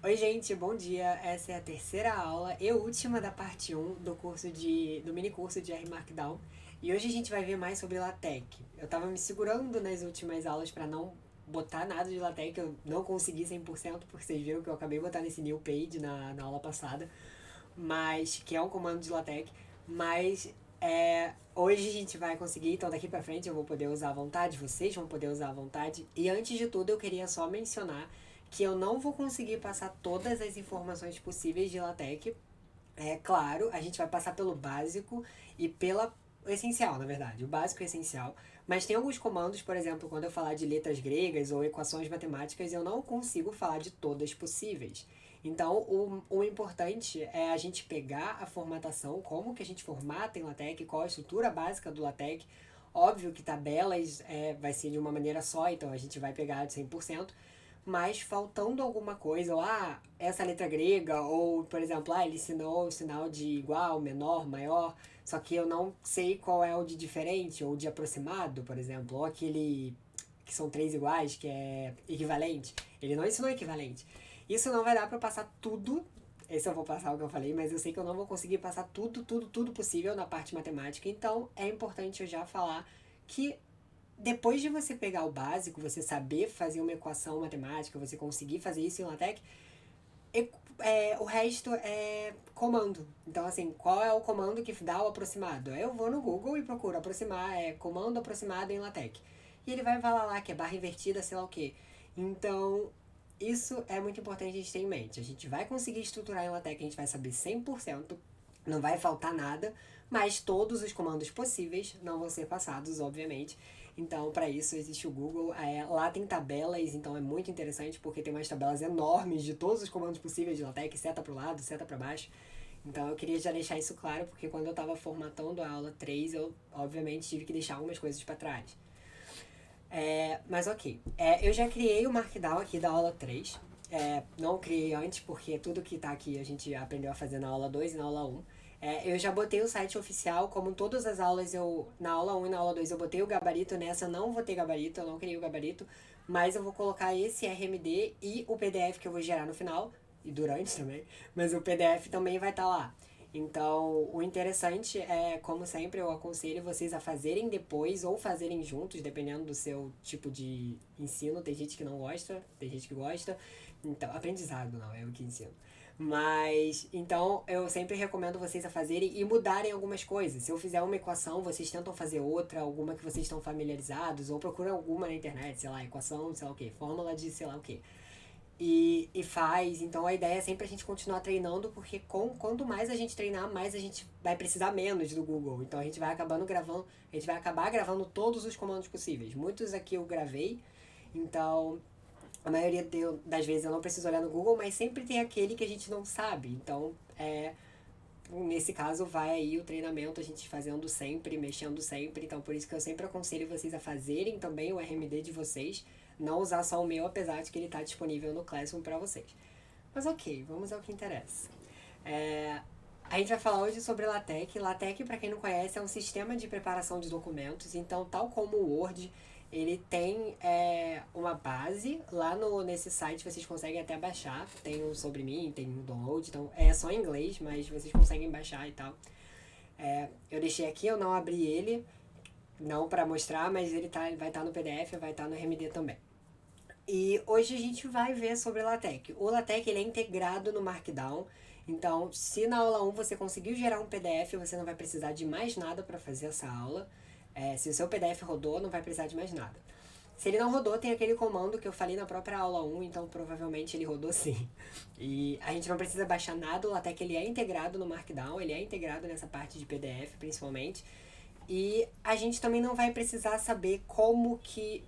Oi, gente, bom dia. Essa é a terceira aula e última da parte um do mini curso de R Markdown. E hoje a gente vai ver mais sobre LaTeX. Eu tava me segurando nas últimas aulas para não botar nada de LaTeX, eu não consegui 100% porque vocês viram que eu acabei de botar nesse new page na aula passada, mas que é um comando de LaTeX, mas hoje a gente vai conseguir, então daqui pra frente eu vou poder usar à vontade, vocês vão poder usar à vontade. E antes de tudo eu queria só mencionar que eu não vou conseguir passar todas as informações possíveis de LaTeX. É claro, a gente vai passar pelo básico e pela o essencial, na verdade, o básico e o essencial. Mas tem alguns comandos, por exemplo, quando eu falar de letras gregas ou equações matemáticas, eu não consigo falar de todas possíveis. Então, o importante é a gente pegar a formatação, como que a gente formata em LaTeX, qual a estrutura básica do LaTeX. Óbvio que tabelas vai ser de uma maneira só, então a gente vai pegar de 100%, mas faltando alguma coisa, ou essa letra grega, ou por exemplo, ele ensinou o sinal de igual, menor, maior, só que eu não sei qual é o de diferente, ou de aproximado, por exemplo, ou aquele que são três iguais, que é equivalente. Ele não ensinou equivalente. Isso não vai dar pra eu passar tudo. Esse eu vou passar o que eu falei, mas eu sei que eu não vou conseguir passar tudo possível na parte matemática. Então é importante eu já falar que depois de você pegar o básico, você saber fazer uma equação matemática, você conseguir fazer isso em LaTeX, o resto é comando. Então, assim, qual é o comando que dá o aproximado? Eu vou no Google e procuro aproximar, comando aproximado em LaTeX. E ele vai falar lá que é barra invertida, sei lá o quê. Então, isso é muito importante a gente ter em mente. A gente vai conseguir estruturar em LaTeX, a gente vai saber 100%, não vai faltar nada, mas todos os comandos possíveis não vão ser passados, obviamente. Então, para isso existe o Google. Lá tem tabelas, então é muito interessante porque tem umas tabelas enormes de todos os comandos possíveis de LaTeX, seta para o lado, seta para baixo. Então eu queria já deixar isso claro, porque quando eu estava formatando a aula 3 eu obviamente tive que deixar algumas coisas para trás. Mas ok, eu já criei o Markdown aqui da aula 3. Não criei antes, porque tudo que tá aqui a gente aprendeu a fazer na aula 2 e na aula 1. Eu já botei o site oficial, como todas as aulas na aula 1 e na aula 2 eu botei o gabarito, nessa eu não vou ter gabarito, eu não criei o gabarito, mas eu vou colocar esse RMD e o PDF que eu vou gerar no final, e durante também, mas o PDF também vai estar lá. Então, o interessante é, como sempre, eu aconselho vocês a fazerem depois ou fazerem juntos, dependendo do seu tipo de ensino. Tem gente que não gosta, tem gente que gosta. Então, aprendizado não, é o que ensino. Mas, então, eu sempre recomendo vocês a fazerem e mudarem algumas coisas. Se eu fizer uma equação, vocês tentam fazer outra, alguma que vocês estão familiarizados, ou procuram alguma na internet, sei lá, equação, sei lá o que, fórmula de sei lá o que e faz. Então a ideia é sempre a gente continuar treinando, porque quanto mais a gente treinar, mais a gente vai precisar menos do Google. Então a gente vai acabar gravando todos os comandos possíveis. Muitos aqui eu gravei, então a maioria das vezes eu não preciso olhar no Google, mas sempre tem aquele que a gente não sabe. Então nesse caso vai aí o treinamento, a gente fazendo sempre, mexendo sempre. Então por isso que eu sempre aconselho vocês a fazerem também o RMD de vocês, não usar só o meu, apesar de que ele está disponível no Classroom para vocês. Mas ok, vamos ao que interessa. A gente vai falar hoje sobre LaTeX. LaTeX, para quem não conhece, é um sistema de preparação de documentos. Então, tal como o Word, ele tem uma base. Lá nesse site vocês conseguem até baixar. Tem um sobre mim, tem um download. Então, é só em inglês, mas vocês conseguem baixar e tal. Eu deixei aqui, eu não abri ele, não para mostrar, mas ele vai estar no PDF, vai estar no RMD também. E hoje a gente vai ver sobre o LaTeX. O LaTeX ele é integrado no Markdown. Então, se na aula 1 você conseguiu gerar um PDF, você não vai precisar de mais nada para fazer essa aula. Se o seu PDF rodou, não vai precisar de mais nada. Se ele não rodou, tem aquele comando que eu falei na própria aula 1, então provavelmente ele rodou sim. E a gente não precisa baixar nada, o LaTeX ele é integrado no Markdown, ele é integrado nessa parte de PDF principalmente. E a gente também não vai precisar saber como que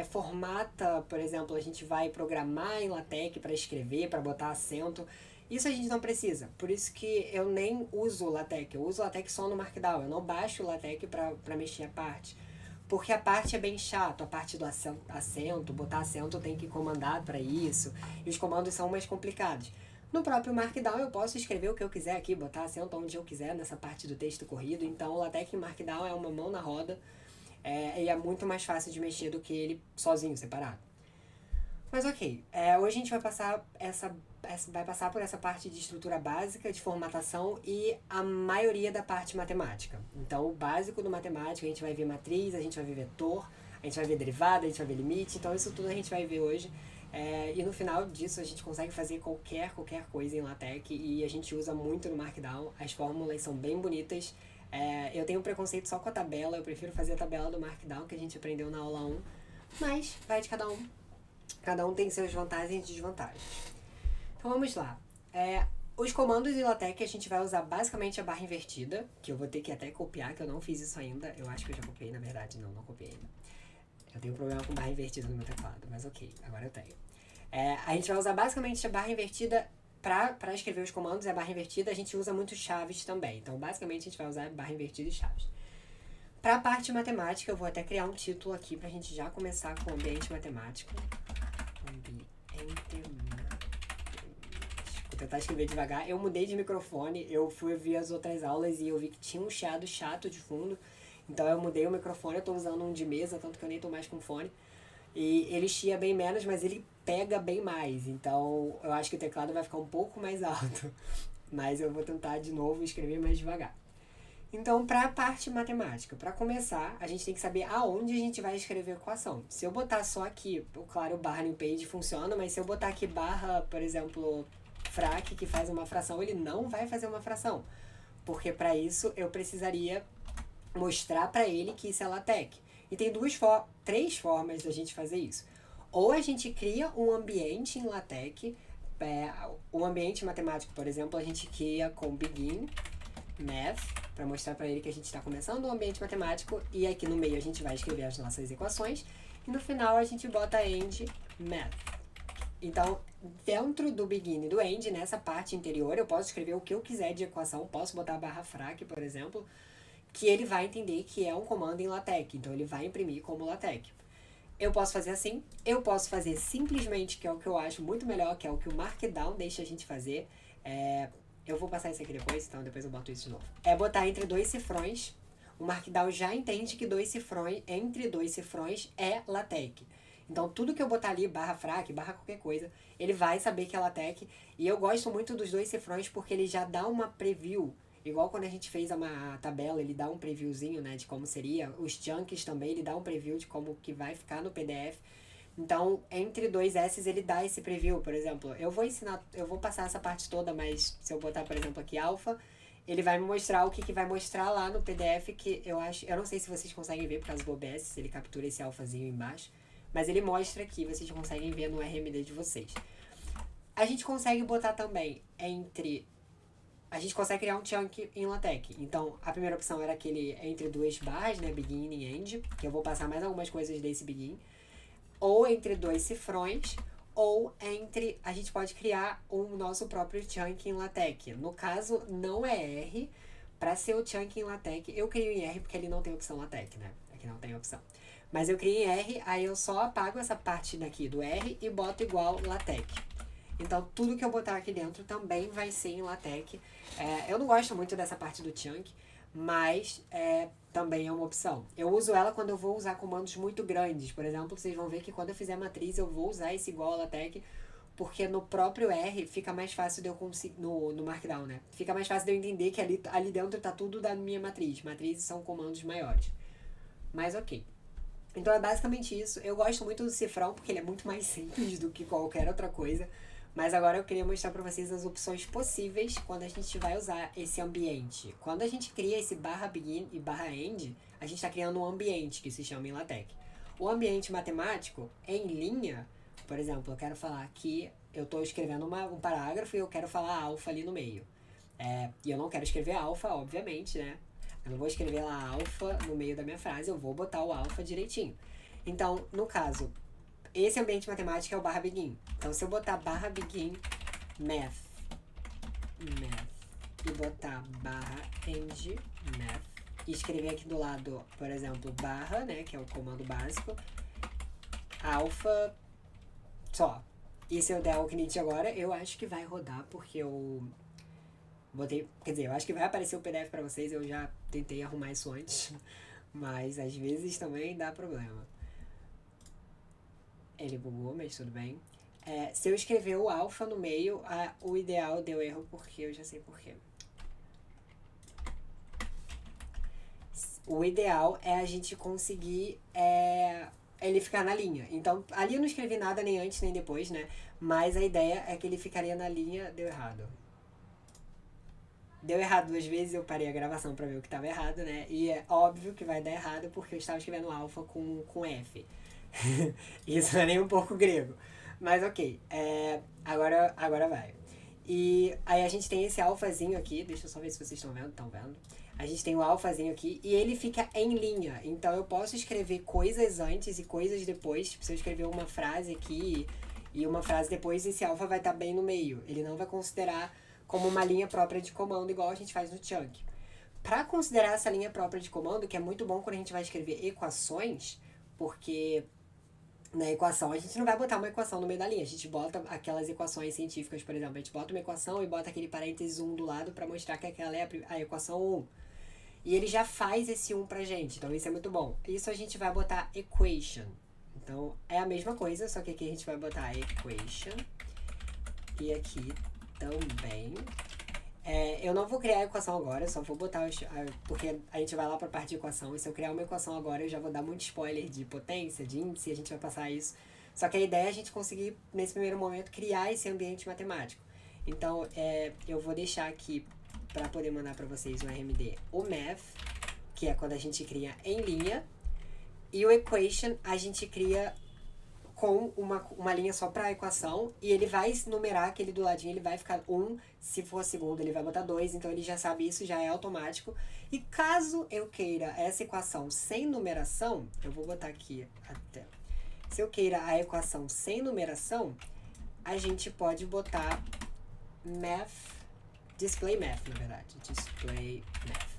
formata, por exemplo, a gente vai programar em LaTeX para escrever, para botar acento. Isso a gente não precisa. Por isso que eu nem uso o LaTeX. Eu uso o LaTeX só no Markdown. Eu não baixo o LaTeX para mexer a parte. Porque a parte é bem chato. A parte do acento, botar acento tem que comandar para isso. E os comandos são mais complicados. No próprio Markdown eu posso escrever o que eu quiser aqui, botar acento onde eu quiser nessa parte do texto corrido. Então o LaTeX em Markdown é uma mão na roda. E é muito mais fácil de mexer do que ele sozinho, separado. Mas ok, hoje a gente vai passar vai passar por essa parte de estrutura básica, de formatação e a maioria da parte matemática. Então, o básico do matemática, a gente vai ver matriz, a gente vai ver vetor, a gente vai ver derivada, a gente vai ver limite, então isso tudo a gente vai ver hoje. E no final disso a gente consegue fazer qualquer coisa em LaTeX e a gente usa muito no Markdown, as fórmulas são bem bonitas. Eu tenho um preconceito só com a tabela, eu prefiro fazer a tabela do Markdown que a gente aprendeu na aula 1, mas vai de cada um. Cada um tem suas vantagens e desvantagens. Então vamos lá. Os comandos em LaTeX a gente vai usar basicamente a barra invertida, que eu vou ter que até copiar, que eu não fiz isso ainda. Eu acho que eu já copiei, na verdade. Não copiei ainda. Eu tenho um problema com barra invertida no meu teclado, mas ok, agora eu tenho. A gente vai usar basicamente a barra invertida para escrever os comandos e a barra invertida a gente usa muito chaves também. Então basicamente a gente vai usar barra invertida e chaves. Para a parte matemática, eu vou até criar um título aqui para a gente já começar com o ambiente matemático. Vou tentar escrever devagar. Eu mudei de microfone, eu fui ver as outras aulas e eu vi que tinha um chiado chato de fundo. Então eu mudei o microfone, eu tô usando um de mesa, tanto que eu nem tô mais com fone. E ele chia bem menos, mas ele pega bem mais. Então eu acho que o teclado vai ficar um pouco mais alto. Mas eu vou tentar de novo escrever mais devagar. Então, para a parte matemática, para começar, a gente tem que saber aonde a gente vai escrever a equação. Se eu botar só aqui, claro, o barra new page funciona, mas se eu botar aqui barra, por exemplo, frac, que faz uma fração, ele não vai fazer uma fração. Porque para isso eu precisaria mostrar para ele que isso é LaTeX. E tem três formas da gente fazer isso. Ou a gente cria um ambiente em LaTeX, um ambiente matemático, por exemplo, a gente cria com begin math, para mostrar para ele que a gente está começando um ambiente matemático, e aqui no meio a gente vai escrever as nossas equações, e no final a gente bota end math. Então, dentro do begin e do end, nessa parte interior, eu posso escrever o que eu quiser de equação, posso botar barra frac, por exemplo, que ele vai entender que é um comando em LaTeX, então ele vai imprimir como LaTeX. Eu posso fazer assim, eu posso fazer simplesmente, que é o que eu acho muito melhor, que é o que o Markdown deixa a gente fazer. Eu vou passar isso aqui depois, então depois eu boto isso de novo. Botar entre dois cifrões. O Markdown já entende que entre dois cifrões é LaTeX. Então tudo que eu botar ali, barra frac, barra qualquer coisa, ele vai saber que é LaTeX. E eu gosto muito dos dois cifrões porque ele já dá uma preview. Igual quando a gente fez uma tabela, ele dá um previewzinho, né, de como seria. Os chunks também, ele dá um preview de como que vai ficar no PDF. Então, entre dois S's ele dá esse preview, por exemplo. Eu vou passar essa parte toda, mas se eu botar, por exemplo, aqui alfa, ele vai me mostrar o que vai mostrar lá no PDF, que eu não sei se vocês conseguem ver por causa do OBS, se ele captura esse alfazinho embaixo, mas ele mostra aqui, vocês conseguem ver no RMD de vocês. A gente consegue botar também a gente consegue criar um chunk em LaTeX. Então, a primeira opção era aquele entre duas barras, né, begin e end, que eu vou passar mais algumas coisas desse begin. Ou entre dois cifrões, ou a gente pode criar o nosso próprio chunk em LaTeX. No caso, não é R. Para ser o chunk em LaTeX, eu crio em R porque ele não tem opção LaTeX, né? Aqui não tem opção. Mas eu crio em R, aí eu só apago essa parte daqui do R e boto igual LaTeX. Então, tudo que eu botar aqui dentro também vai ser em LaTeX. Eu não gosto muito dessa parte do chunk, mas também é uma opção. Eu uso ela quando eu vou usar comandos muito grandes. Por exemplo, vocês vão ver que quando eu fizer matriz, eu vou usar esse igual a LaTeX, porque no próprio R fica mais fácil de eu conseguir, no Markdown, né? Fica mais fácil de eu entender que ali dentro tá tudo da minha matriz. Matrizes são comandos maiores. Mas ok. Então é basicamente isso. Eu gosto muito do cifrão, porque ele é muito mais simples do que qualquer outra coisa. Mas agora eu queria mostrar para vocês as opções possíveis quando a gente vai usar esse ambiente. Quando a gente cria esse barra begin e barra end, a gente está criando um ambiente que se chama em LaTeX. O ambiente matemático, em linha, por exemplo, eu quero falar que eu estou escrevendo um parágrafo e eu quero falar alfa ali no meio. E eu não quero escrever alfa, obviamente, né? Eu não vou escrever lá alfa no meio da minha frase, eu vou botar o alfa direitinho. Então, no caso, esse ambiente matemático é o barra begin. Então, se eu botar barra begin math e botar barra end math e escrever aqui do lado, por exemplo, barra, né, que é o comando básico, alfa só. E se eu der o Knit agora, eu acho que vai rodar, porque eu botei, quer dizer, eu acho que vai aparecer o PDF pra vocês, eu já tentei arrumar isso antes, mas às vezes também dá problema. Ele bugou, mas tudo bem. Se eu escrever o alfa no meio, o ideal deu erro porque eu já sei porquê. O ideal é a gente conseguir ele ficar na linha. Então, ali eu não escrevi nada nem antes nem depois, né? Mas a ideia é que ele ficaria na linha. Deu errado. Deu errado 2 vezes, eu parei a gravação pra ver o que tava errado, né? E é óbvio que vai dar errado porque eu estava escrevendo alfa com F. Isso não é nem um pouco grego. Mas ok, agora vai. E aí a gente tem esse alfazinho aqui, deixa eu só ver se vocês estão vendo? A gente tem o alfazinho aqui e ele fica em linha. Então eu posso escrever coisas antes e coisas depois. Tipo, se eu escrever uma frase aqui e uma frase depois, esse alfa vai estar bem no meio. Ele não vai considerar como uma linha própria de comando, igual a gente faz no chunk. Para considerar essa linha própria de comando, que é muito bom quando a gente vai escrever equações, porque na equação a gente não vai botar uma equação no meio da linha, a gente bota aquelas equações científicas, por exemplo, a gente bota uma equação e bota aquele parênteses 1 do lado para mostrar que aquela é a equação 1. E ele já faz esse 1 pra gente, então isso é muito bom. Isso a gente vai botar equation. Então é a mesma coisa, só que aqui a gente vai botar equation. E aqui também. Eu não vou criar a equação agora, eu só vou botar porque a gente vai lá pra parte de equação, e se eu criar uma equação agora eu já vou dar muito spoiler de potência, de índice, a gente vai passar isso. Só que a ideia é a gente conseguir, nesse primeiro momento, criar esse ambiente matemático. Então, eu vou deixar aqui para poder mandar para vocês o RMD, o math, que é quando a gente cria em linha, e o equation a gente cria com uma linha só para a equação, e ele vai numerar aquele do ladinho, ele vai ficar 1, se for segundo ele vai botar 2, então ele já sabe isso, já é automático. E caso eu queira essa equação sem numeração, eu vou botar aqui até. Se eu queira a equação sem numeração, a gente pode botar math, display math, na verdade, display math.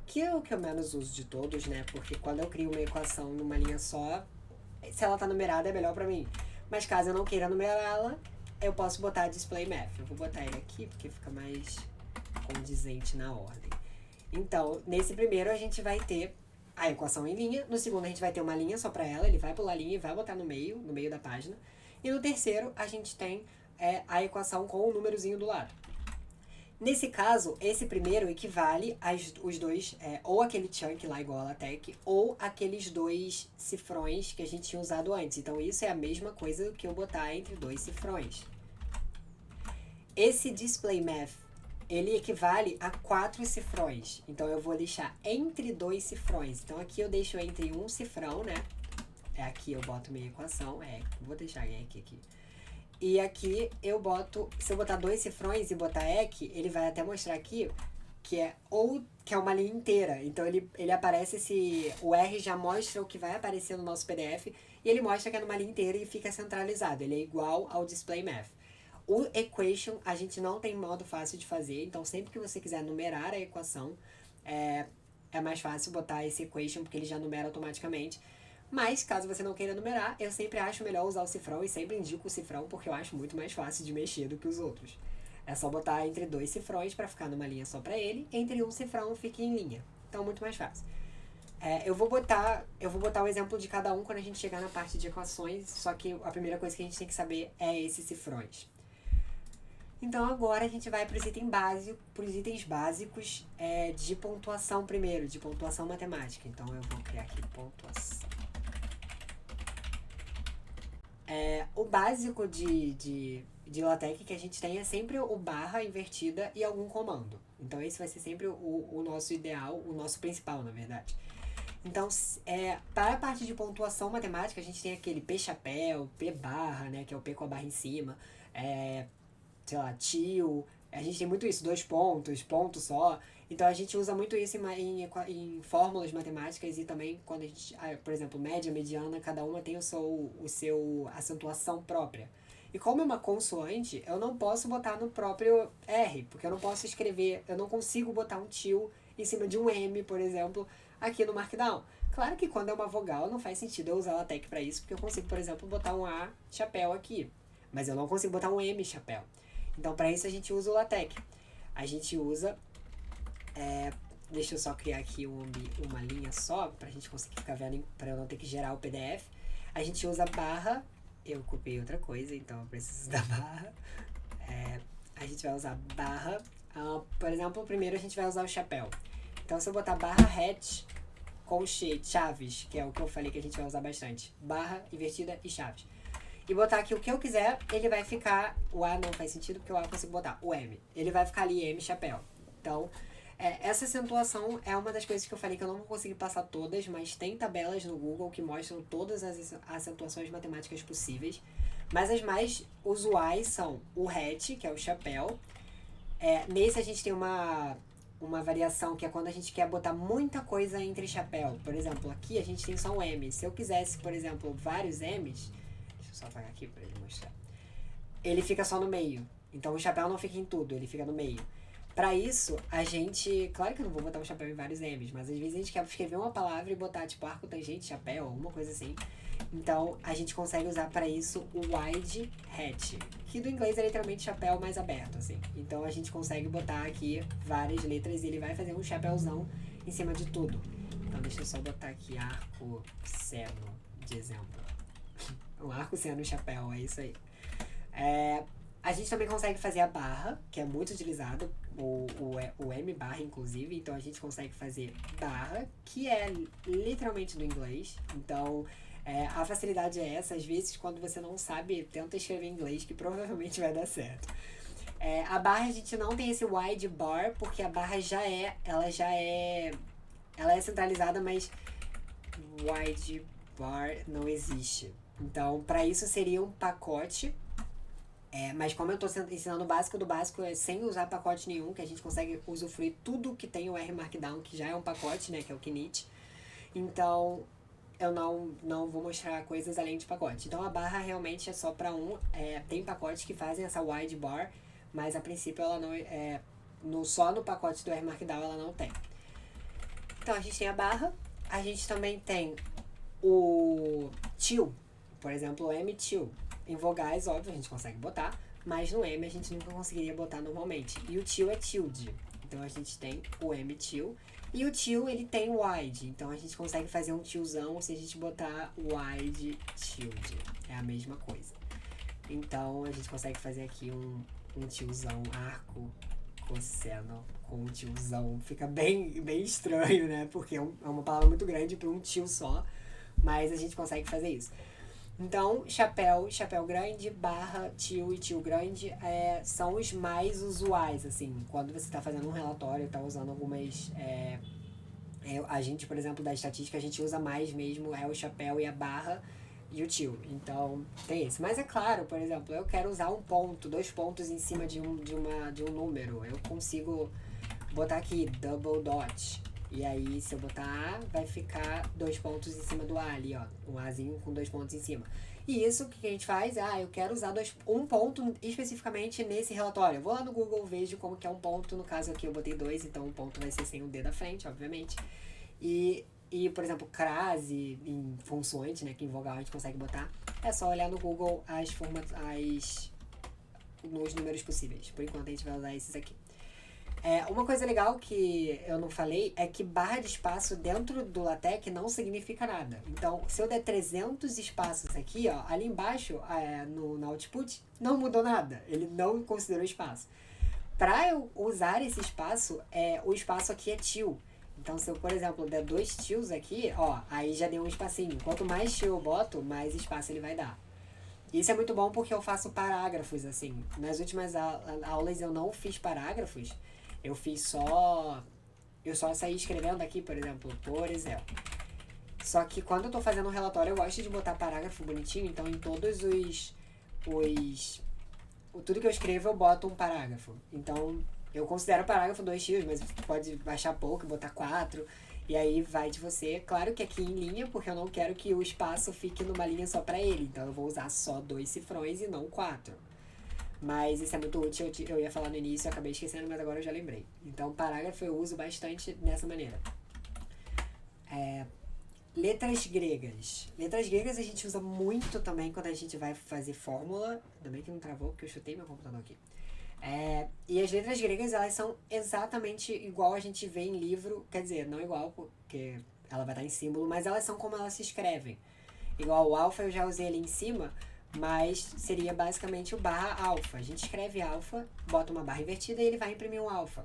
Que é o que eu menos uso de todos, né? Porque quando eu crio uma equação numa linha só, se ela tá numerada é melhor pra mim. Mas caso eu não queira numerá-la, eu posso botar display math. Eu vou botar ele aqui porque fica mais condizente na ordem. Então, nesse primeiro a gente vai ter a equação em linha. No segundo a gente vai ter uma linha só pra ela. Ele vai pular a linha e vai botar no meio da página. E no terceiro a gente tem a equação com o númerozinho do lado. Nesse caso, esse primeiro equivale os dois, ou aquele chunk lá igual a LaTeX, ou aqueles 2 cifrões que a gente tinha usado antes. Então isso é a mesma coisa que eu botar entre 2 cifrões. Esse DisplayMath, ele equivale a 4 cifrões. Então eu vou deixar entre 2 cifrões. Então aqui eu deixo entre um cifrão, né? Aqui eu boto minha equação, vou deixar aqui. E aqui eu boto, se eu botar 2 cifrões e botar EQ, ele vai até mostrar aqui que é uma linha inteira. Então ele aparece o R já mostra o que vai aparecer no nosso PDF e ele mostra que é numa linha inteira e fica centralizado. Ele é igual ao DisplayMath. O equation a gente não tem modo fácil de fazer, então sempre que você quiser numerar a equação, é mais fácil botar esse equation porque ele já numera automaticamente. Mas, caso você não queira numerar, eu sempre acho melhor usar o cifrão e sempre indico o cifrão porque eu acho muito mais fácil de mexer do que os outros. É só botar entre 2 cifrões para ficar numa linha só para ele, entre um cifrão fique em linha. Então, muito mais fácil. Eu vou botar o exemplo de cada um quando a gente chegar na parte de equações, só que a primeira coisa que a gente tem que saber é esses cifrões. Então, agora a gente vai para os itens básicos de pontuação primeiro, de pontuação matemática. Então, eu vou criar aqui pontuação. O básico de LaTeX que a gente tem é sempre o barra invertida e algum comando. Então esse vai ser sempre o nosso ideal, o nosso principal, na verdade. Então, para a parte de pontuação matemática, a gente tem aquele P chapéu, P barra, né, que é o P com a barra em cima, sei lá, tio, a gente tem muito isso, 2 pontos, ponto só. Então a gente usa muito isso em fórmulas matemáticas e também quando a gente, por exemplo, média, mediana, cada uma tem a seu acentuação própria. E como é uma consoante, eu não posso botar no próprio R, porque eu não posso escrever, eu não consigo botar um tio em cima de um M, por exemplo, aqui no Markdown. Claro que quando é uma vogal não faz sentido eu usar a LaTeX para isso, porque eu consigo, por exemplo, botar um A chapéu aqui, mas eu não consigo botar um M chapéu. Então para isso a gente usa o LaTeX. A gente usa deixa eu só criar aqui uma linha só, pra gente conseguir ficar vendo, pra eu não ter que gerar o PDF. A gente usa barra eu copiei outra coisa, então eu preciso da barra. A gente vai usar barra. Por exemplo, primeiro a gente vai usar o chapéu. Então, se eu botar barra hat com chaves, que é o que eu falei que a gente vai usar bastante. Barra, invertida e chaves. E botar aqui o que eu quiser, ele vai ficar... O A não faz sentido, porque o A eu consigo botar. O M. Ele vai ficar ali, M, chapéu. Então, essa acentuação é uma das coisas que eu falei que eu não vou conseguir passar todas, mas tem tabelas no Google que mostram todas as acentuações matemáticas possíveis. Mas as mais usuais são o hat, que é o chapéu. Nesse a gente tem uma variação que é quando a gente quer botar muita coisa entre chapéu. Por exemplo, aqui a gente tem só um M. Se eu quisesse, por exemplo, vários M's... Deixa eu só apagar aqui pra ele mostrar. Ele fica só no meio. Então o chapéu não fica em tudo, ele fica no meio. Pra isso, a gente... Claro que eu não vou botar um chapéu em vários M's, mas às vezes a gente quer escrever uma palavra e botar tipo arco, tangente, chapéu, alguma coisa assim. Então, a gente consegue usar para isso o wide hat, que do inglês é literalmente chapéu mais aberto, assim. Então, a gente consegue botar aqui várias letras e ele vai fazer um chapéuzão em cima de tudo. Então, deixa eu só botar aqui arco, seno, de exemplo. Um arco, seno e chapéu, é isso aí. A gente também consegue fazer a barra, que é muito utilizado, o M barra, inclusive. Então, a gente consegue fazer barra, que é literalmente do inglês. Então... a facilidade é essa, às vezes quando você não sabe, tenta escrever em inglês que provavelmente vai dar certo. A barra a gente não tem esse wide bar, porque a barra ela é centralizada, mas wide bar não existe. Então, para isso seria um pacote, mas como eu estou ensinando o básico do básico, é sem usar pacote nenhum, que a gente consegue usufruir tudo que tem o R Markdown, que já é um pacote, né, que é o Knit. Então, eu não vou mostrar coisas além de pacote. Então a barra realmente é só para tem pacotes que fazem essa wide bar, mas a princípio ela não só no pacote do R Markdown ela não tem. Então a gente tem a barra, a gente também tem o till, por exemplo, o M till. Em vogais, óbvio, a gente consegue botar, mas no M a gente nunca conseguiria botar normalmente. E o till é tilde. Então a gente tem o M till. E o till, ele tem wide, então a gente consegue fazer um tillzão se a gente botar wide tilde. É a mesma coisa. Então a gente consegue fazer aqui um tillzão, arco, cosseno com um tillzão. Fica bem, bem estranho, né? Porque é uma palavra muito grande para um till só, mas a gente consegue fazer isso. Então, chapéu grande, barra, till e till grande são os mais usuais, assim. Quando você está fazendo um relatório, está usando algumas... a gente, por exemplo, da estatística, a gente usa mais mesmo o chapéu e a barra e o till. Então, tem esse. Mas é claro, por exemplo, eu quero usar um ponto, 2 pontos em cima de um número. Eu consigo botar aqui, double dot. E aí, se eu botar A, vai ficar 2 pontos em cima do A ali, ó. Um Azinho com 2 pontos em cima. E isso, o que a gente faz? Eu quero usar um ponto especificamente nesse relatório. Eu vou lá no Google, vejo como que é um ponto. No caso aqui eu botei 2, então um ponto vai ser sem o D da frente, obviamente. E por exemplo, crase em funções, né, que em vogal a gente consegue botar. É só olhar no Google nos números possíveis. Por enquanto a gente vai usar esses aqui. Uma coisa legal que eu não falei é que barra de espaço dentro do LaTeX não significa nada. Então, se eu der 300 espaços aqui, ó, ali embaixo, no output, não mudou nada. Ele não considerou espaço. Para eu usar esse espaço, o espaço aqui é till. Então, se eu, por exemplo, der 2 tills aqui, ó, aí já deu um espacinho. Quanto mais till eu boto, mais espaço ele vai dar. Isso é muito bom porque eu faço parágrafos, assim. Nas últimas aulas eu não fiz parágrafos. Eu só saí escrevendo aqui, por exemplo. Só que quando eu tô fazendo um relatório, eu gosto de botar parágrafo bonitinho. Então, em todos tudo que eu escrevo, eu boto um parágrafo. Então, eu considero parágrafo 2 tills, mas pode baixar pouco e botar 4. E aí vai de você. Claro que aqui em linha, porque eu não quero que o espaço fique numa linha só pra ele. Então, eu vou usar só 2 cifrões e não 4. Mas isso é muito útil, eu ia falar no início, eu acabei esquecendo, mas agora eu já lembrei. Então, parágrafo eu uso bastante dessa maneira. Letras gregas. Letras gregas a gente usa muito também quando a gente vai fazer fórmula. Ainda bem que não travou, porque eu chutei meu computador aqui. E as letras gregas, elas são exatamente igual a gente vê em livro. Quer dizer, não igual, porque ela vai estar em símbolo, mas elas são como elas se escrevem. Igual o alfa eu já usei ali em cima, mas seria basicamente o barra alfa. A gente escreve alfa, bota uma barra invertida e ele vai imprimir um alfa.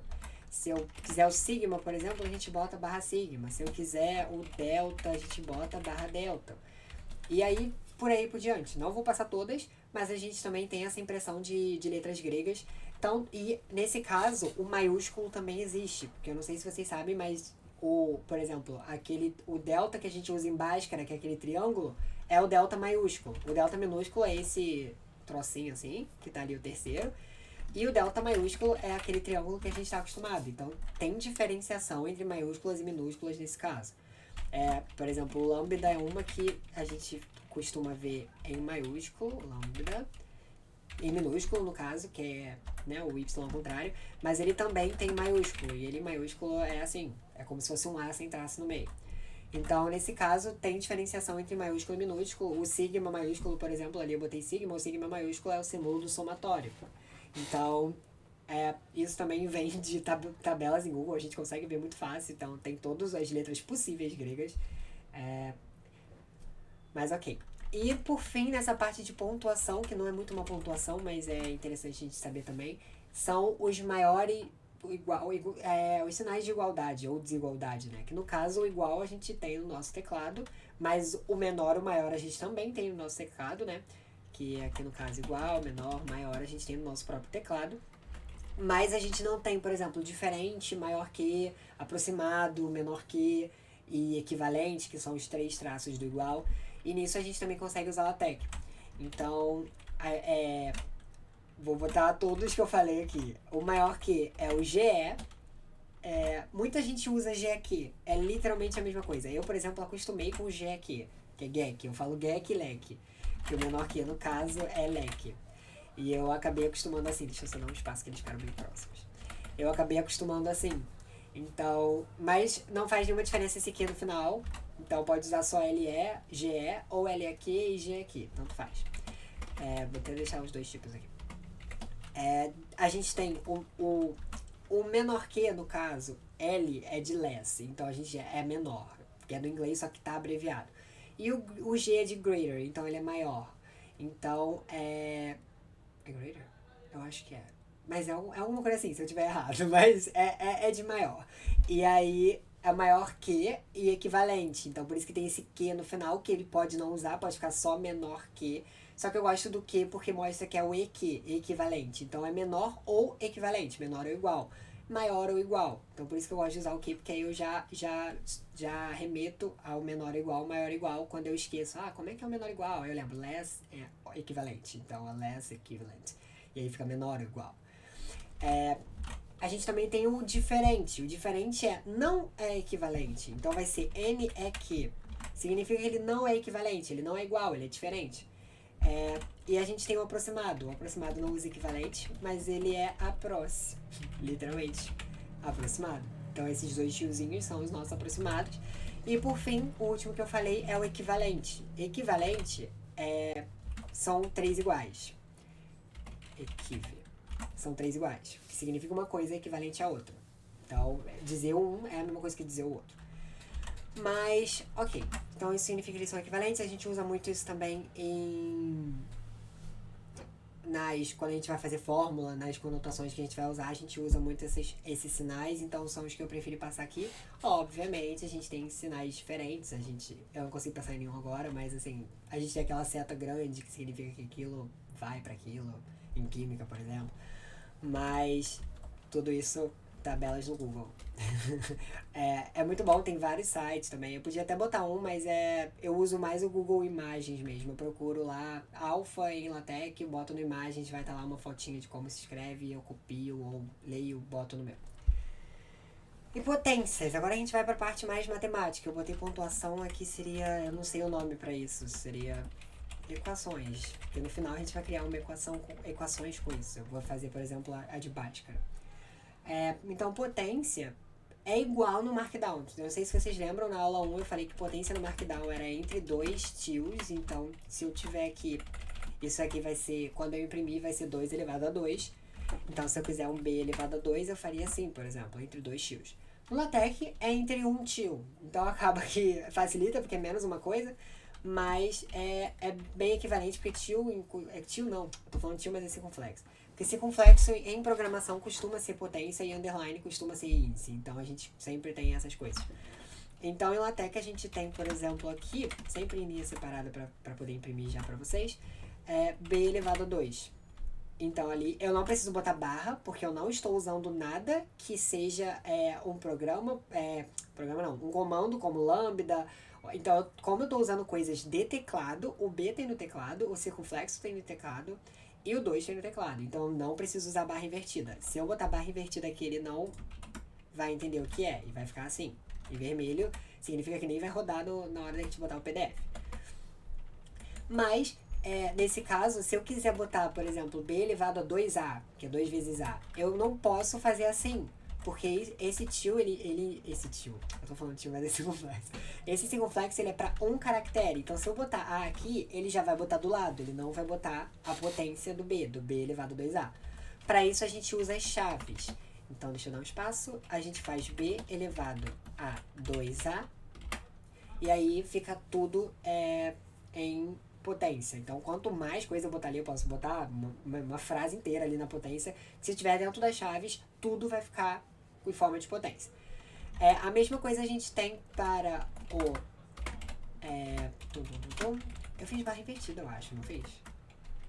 Se eu quiser o sigma, por exemplo, a gente bota barra sigma. Se eu quiser o delta, a gente bota barra delta. E aí por diante. Não vou passar todas, mas a gente também tem essa impressão de letras gregas. Então, e nesse caso, o maiúsculo também existe. Porque eu não sei se vocês sabem, mas por exemplo, o delta que a gente usa em Bhaskara, que é aquele triângulo, é o delta maiúsculo. O delta minúsculo é esse trocinho assim, que tá ali o terceiro. E o delta maiúsculo é aquele triângulo que a gente está acostumado. Então, tem diferenciação entre maiúsculas e minúsculas nesse caso. Por exemplo, o lambda é uma que a gente costuma ver em maiúsculo, lambda, em minúsculo, no caso, que é, né, o y ao contrário, mas ele também tem maiúsculo, e ele maiúsculo é assim, é como se fosse um A sem traço no meio. Então, nesse caso, tem diferenciação entre maiúsculo e minúsculo. O sigma maiúsculo, por exemplo, ali eu botei sigma, o sigma maiúsculo é o símbolo do somatório. Então, isso também vem de tabelas em Google, a gente consegue ver muito fácil, então tem todas as letras possíveis gregas. Mas ok. E por fim, nessa parte de pontuação, que não é muito uma pontuação, mas é interessante a gente saber também, são os maiores, os sinais de igualdade ou desigualdade, né? Que no caso, o igual a gente tem no nosso teclado, mas o menor, o maior a gente também tem no nosso teclado, né? Que aqui no caso igual, menor, maior a gente tem no nosso próprio teclado. Mas a gente não tem, por exemplo, diferente, maior que, aproximado, menor que e equivalente, que são os 3 traços do igual. E nisso a gente também consegue usar LaTeX. Então, vou botar todos que eu falei aqui. O maior que é o GE. Muita gente usa GEQ. É literalmente a mesma coisa. Eu, por exemplo, acostumei com o GEQ, que é GEQ. Eu falo GEQ e LEQ. Que o menor que, no caso, é LEQ. E eu acabei acostumando assim. Deixa eu só dar um espaço que eles ficaram bem próximos. Eu acabei acostumando assim. Então, mas não faz nenhuma diferença esse Q no final. Então pode usar só LE, GE ou LEQ e GEQ. Tanto faz. Vou até deixar os dois tipos aqui. A gente tem o menor que, no caso, L é de less. Então a gente é menor. Que é do inglês, só que tá abreviado. E o G é de greater. Então ele é maior. Então é greater? Eu acho que é. Mas é alguma coisa assim, se eu tiver errado. Mas é de maior. E aí é maior que e equivalente. Então por isso que tem esse que no final, que ele pode não usar, pode ficar só menor que. Só que eu gosto do que porque mostra que é o equivalente. Então é menor ou equivalente. Menor ou igual. Maior ou igual. Então por isso que eu gosto de usar o que, porque aí eu já remeto ao menor ou igual, maior ou igual, quando eu esqueço. Como é que é o menor ou igual? Aí eu lembro, less é equivalente. Então é less equivalent. E aí fica menor ou igual. A gente também tem o diferente. O diferente não é equivalente. Então vai ser N é que. Significa que ele não é equivalente, ele não é igual, ele é diferente. E a gente tem o aproximado. O aproximado não usa equivalente, mas ele é próximo. Literalmente, aproximado. Então esses dois tiozinhos são os nossos aproximados. E por fim, o último que eu falei é o equivalente. Equivalente são 3 iguais. São 3 iguais. Que significa uma coisa equivalente à outra. Então, dizer um é a mesma coisa que dizer o outro. Mas, ok. Então, isso significa que eles são equivalentes. A gente usa muito isso também quando a gente vai fazer fórmula, nas conotações que a gente vai usar, a gente usa muito esses sinais. Então, são os que eu preferi passar aqui. Obviamente, a gente tem sinais diferentes. Eu não consigo passar em nenhum agora, mas assim, a gente tem aquela seta grande que significa que aquilo vai para aquilo. Em química, por exemplo. Mas tudo isso, tabelas no Google. É muito bom, tem vários sites também. Eu podia até botar um, mas eu uso mais o Google Imagens mesmo. Eu procuro lá alfa em LaTeX, boto no Imagens, vai estar lá uma fotinha de como se escreve, eu copio ou leio, boto no meu. E potências. Agora a gente vai para a parte mais matemática. Eu botei pontuação aqui, seria, eu não sei o nome para isso, seria equações. Porque no final a gente vai criar uma equação com equações com isso. Eu vou fazer, por exemplo, a de Bhaskara. Então, potência é igual no Markdown. Eu não sei se vocês lembram, na aula 1 eu falei que potência no Markdown era entre 2 tios. Então, se eu tiver aqui, isso aqui vai ser, quando eu imprimir, vai ser 2 elevado a 2. Então, se eu quiser um b elevado a 2, eu faria assim, por exemplo, entre 2 tios. No LaTeX é entre 1 tio. Então, acaba que facilita, porque é menos uma coisa. Mas é bem equivalente, porque tio não, eu tô falando tio, mas é circunflexo. Porque circunflexo em programação costuma ser potência e underline costuma ser índice. Então a gente sempre tem essas coisas. Então em LaTeX a gente tem, por exemplo, aqui, sempre em linha separada para poder imprimir já para vocês, b elevado a 2. Então ali eu não preciso botar barra, porque eu não estou usando nada que seja um programa, um comando como lambda. Então, como eu estou usando coisas de teclado, o B tem no teclado, o circunflexo tem no teclado e o 2 tem no teclado. Então, eu não preciso usar barra invertida. Se eu botar barra invertida aqui, ele não vai entender o que é e vai ficar assim. E vermelho significa que nem vai rodar na hora da gente botar o PDF. Mas, nesse caso, se eu quiser botar, por exemplo, B elevado a 2A, que é 2 vezes A, eu não posso fazer assim. Porque esse tio, esse tio, eu tô falando tio, mas é circunflexo. Esse circunflexo, ele é pra um caractere. Então, se eu botar A aqui, ele já vai botar do lado. Ele não vai botar a potência do B elevado a 2A. Pra isso, a gente usa as chaves. Então, deixa eu dar um espaço. A gente faz B elevado a 2A. E aí, fica tudo em potência. Então, quanto mais coisa eu botar ali, eu posso botar uma frase inteira ali na potência. Se estiver dentro das chaves, tudo vai ficar em forma de potência. A mesma coisa a gente tem para o... Eu fiz barra invertida, eu acho, não fiz?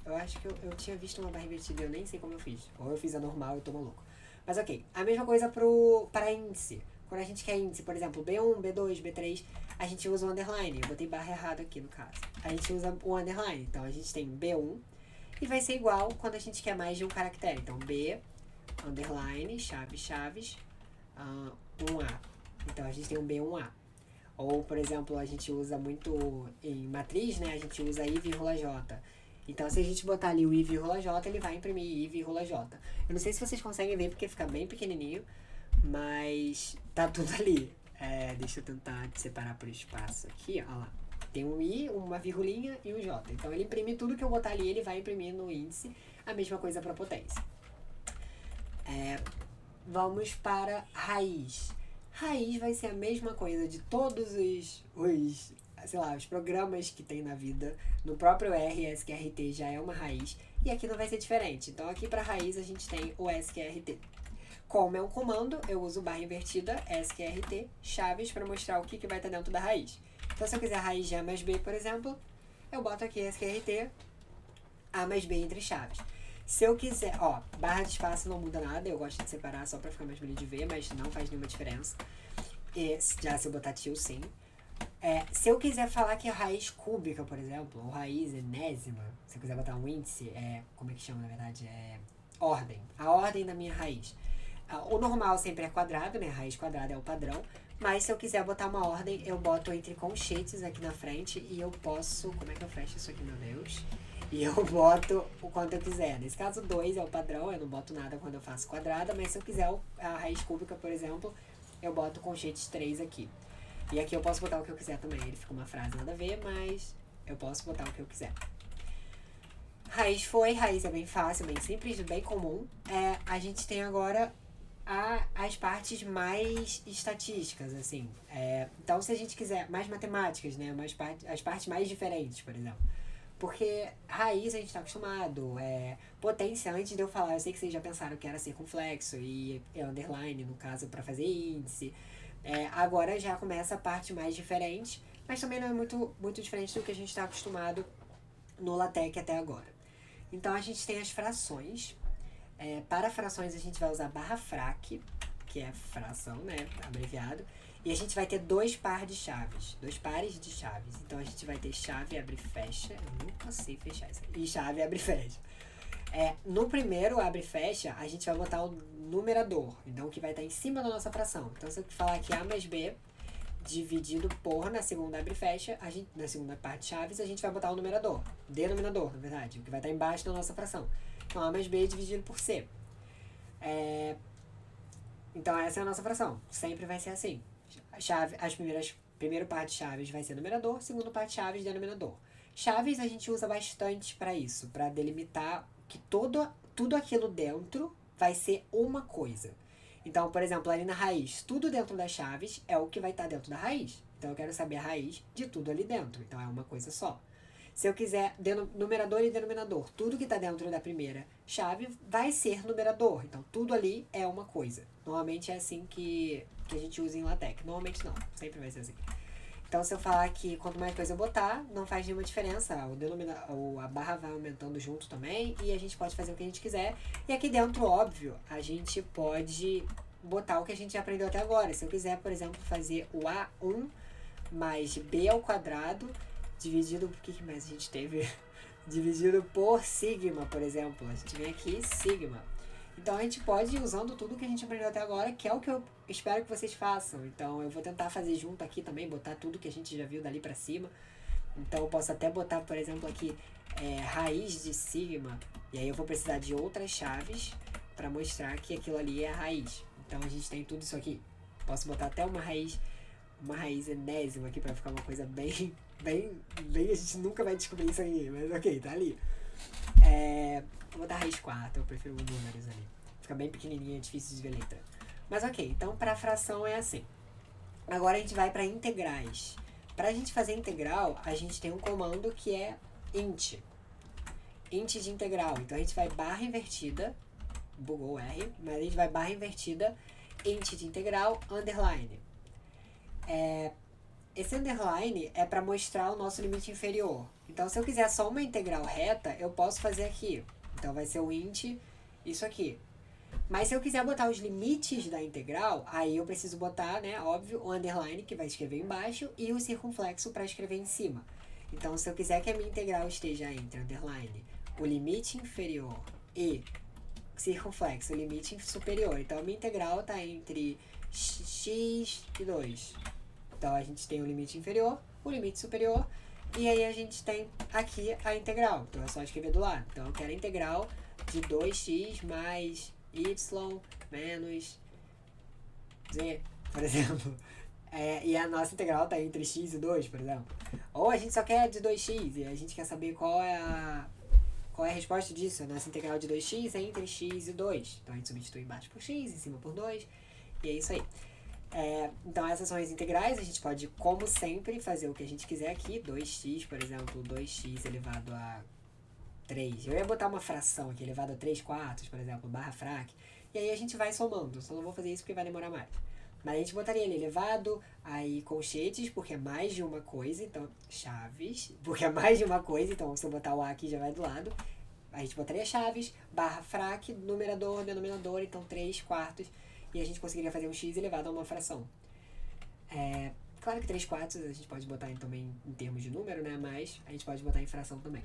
Eu acho que eu tinha visto uma barra invertida e eu nem sei como eu fiz. Ou eu fiz a normal e eu tô maluco. Mas ok, a mesma coisa para índice. Quando a gente quer índice, por exemplo, B1, B2, B3, a gente usa o underline. Eu botei barra errado aqui no caso. A gente usa o underline. Então a gente tem B1 e vai ser igual quando a gente quer mais de um caractere. Então B, underline, chaves, 1A. Então a gente tem um B1A. Ou, por exemplo, a gente usa muito em matriz, né? A gente usa I,J. Então, se a gente botar ali o I,J, ele vai imprimir I,J. Eu não sei se vocês conseguem ver porque fica bem pequenininho, mas tá tudo ali. Deixa eu tentar separar por espaço aqui, ó lá. Tem um I, uma virgulinha e um J. Então, ele imprime tudo que eu botar ali, ele vai imprimir no índice. A mesma coisa para potência. Vamos para raiz. Raiz vai ser a mesma coisa de todos os programas que tem na vida. No próprio R, SQRT já é uma raiz. E aqui não vai ser diferente. Então, aqui para raiz, a gente tem o SQRT. Como é um comando, eu uso barra invertida, SQRT, chaves, para mostrar o que vai estar dentro da raiz. Então, se eu quiser raiz de A mais B, por exemplo, eu boto aqui SQRT, A mais B entre chaves. Se eu quiser, barra de espaço não muda nada, eu gosto de separar só pra ficar mais bonito de ver, mas não faz nenhuma diferença. Já se eu botar tio, sim. Se eu quiser falar que é raiz cúbica, por exemplo, ou raiz enésima, se eu quiser botar um índice, como é que chama na verdade? Ordem. A ordem da minha raiz. O normal sempre é quadrado, né? Raiz quadrada é o padrão. Mas se eu quiser botar uma ordem, eu boto entre colchetes aqui na frente e eu posso... Como é que eu fecho isso aqui, meu Deus? E eu boto o quanto eu quiser. Nesse caso, 2 é o padrão, eu não boto nada quando eu faço quadrada, mas se eu quiser a raiz cúbica, por exemplo, eu boto colchetes 3 aqui. E aqui eu posso botar o que eu quiser também. Ele fica uma frase nada a ver, mas eu posso botar o que eu quiser. Raiz é bem fácil, bem simples, bem comum. A gente tem agora as partes mais estatísticas, assim. Então, se a gente quiser mais matemáticas, né? As partes mais diferentes, por exemplo. Porque raiz a gente tá acostumado, potência, antes de eu falar, eu sei que vocês já pensaram que era circunflexo e underline, no caso, para fazer índice. Agora já começa a parte mais diferente, mas também não é muito, muito diferente do que a gente está acostumado no LaTeX até agora. Então a gente tem as frações. Para frações a gente vai usar barra frac, que é fração, né, abreviado. E a gente vai ter 2 pares de chaves. 2 pares de chaves. Então, a gente vai ter chave, abre e fecha. Eu nunca sei fechar isso aqui. E chave, abre e fecha. No primeiro abre e fecha, a gente vai botar o numerador. Então, que vai estar em cima da nossa fração. Então, se eu falar que A mais B dividido por, na segunda abre e fecha, na segunda parte de chaves, a gente vai botar o numerador. Denominador, na verdade. O que vai estar embaixo da nossa fração. Então, A mais B dividido por C. Então, essa é a nossa fração. Sempre vai ser assim. Primeiro par de chaves vai ser numerador, segundo par de chaves, denominador. Chaves a gente usa bastante para isso, para delimitar que tudo aquilo dentro vai ser uma coisa. Então, por exemplo, ali na raiz, tudo dentro das chaves é o que vai estar dentro da raiz. Então eu quero saber a raiz de tudo ali dentro. Então é uma coisa só. Se eu quiser numerador e denominador, tudo que está dentro da primeira chave vai ser numerador. Então tudo ali é uma coisa. Normalmente é assim que a gente usa em LaTeX. Normalmente não, sempre vai ser assim. Então, se eu falar que quanto mais coisa eu botar, não faz nenhuma diferença. A barra vai aumentando junto também. E a gente pode fazer o que a gente quiser. E aqui dentro, óbvio, a gente pode botar o que a gente já aprendeu até agora. Se eu quiser, por exemplo, fazer o A1 mais B ao quadrado, dividido... O que mais a gente teve? Dividido por sigma, por exemplo. A gente vem aqui, sigma. Então, a gente pode ir usando tudo que a gente aprendeu até agora, que é o que eu espero que vocês façam. Então, eu vou tentar fazer junto aqui também, botar tudo que a gente já viu dali pra cima. Então, eu posso até botar, por exemplo, aqui, raiz de sigma. E aí, eu vou precisar de outras chaves pra mostrar que aquilo ali é a raiz. Então, a gente tem tudo isso aqui. Posso botar até uma raiz enésima aqui pra ficar uma coisa bem... A gente nunca vai descobrir isso aqui, mas ok, tá ali. Vou botar raiz 4, eu prefiro números ali. Fica bem pequenininha, é difícil de ver letra. Mas ok, então para fração é assim. Agora a gente vai para integrais. Para a gente fazer integral, a gente tem um comando que é int. Int de integral. Então a gente vai barra invertida, bugou o R, mas a gente vai barra invertida, int de integral, underline. Esse underline é para mostrar o nosso limite inferior. Então, se eu quiser só uma integral reta, eu posso fazer aqui. Então, vai ser o int, isso aqui. Mas se eu quiser botar os limites da integral, aí eu preciso botar, né, óbvio, o underline, que vai escrever embaixo, e o circunflexo para escrever em cima. Então, se eu quiser que a minha integral esteja entre underline, o limite inferior e circunflexo, o limite superior. Então, a minha integral está entre x e 2. Então, a gente tem o limite inferior, o limite superior, e aí a gente tem aqui a integral. Então, é só escrever do lado. Então, eu quero a integral de 2x mais y menos z, por exemplo. E a nossa integral está entre x e 2, por exemplo. Ou a gente só quer de 2x, e a gente quer saber qual é a resposta disso. A nossa integral de 2x é entre x e 2. Então, a gente substitui embaixo por x, em cima por 2, e é isso aí. Então, essas são as integrais. A gente pode, como sempre, fazer o que a gente quiser aqui. 2x, por exemplo, 2x elevado a 3. Eu ia botar uma fração aqui, elevado a 3 quartos, por exemplo, barra frac. E aí a gente vai somando. Só não vou fazer isso porque vai demorar mais. Mas a gente botaria ali elevado, aí colchetes, porque é mais de uma coisa. Então, chaves, porque é mais de uma coisa. Então, se eu botar o A aqui, já vai do lado. A gente botaria chaves, barra frac, numerador, denominador. Então, 3 quartos. E a gente conseguiria fazer um x elevado a uma fração. Claro que 3 quartos a gente pode botar também em termos de número, né? Mas a gente pode botar em fração também.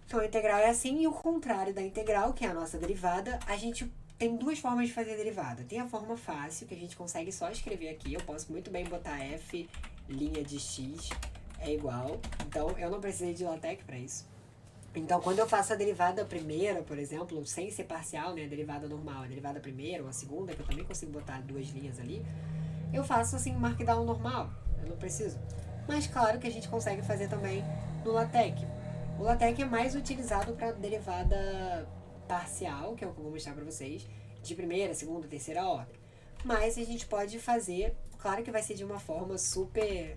Então, a integral é assim. E o contrário da integral, que é a nossa derivada, a gente tem duas formas de fazer a derivada. Tem a forma fácil, que a gente consegue só escrever aqui. Eu posso muito bem botar f, linha de x, é igual. Então, eu não precisei de LaTeX para isso. Então, quando eu faço a derivada primeira, por exemplo, sem ser parcial, né, a derivada normal, a derivada primeira ou a segunda, que eu também consigo botar duas linhas ali, eu faço assim, markdown normal, eu não preciso. Mas claro que a gente consegue fazer também no LaTeX. O LaTeX é mais utilizado para derivada parcial, que é o que eu vou mostrar para vocês, de primeira, segunda, terceira ordem. Mas a gente pode fazer, claro que vai ser de uma forma super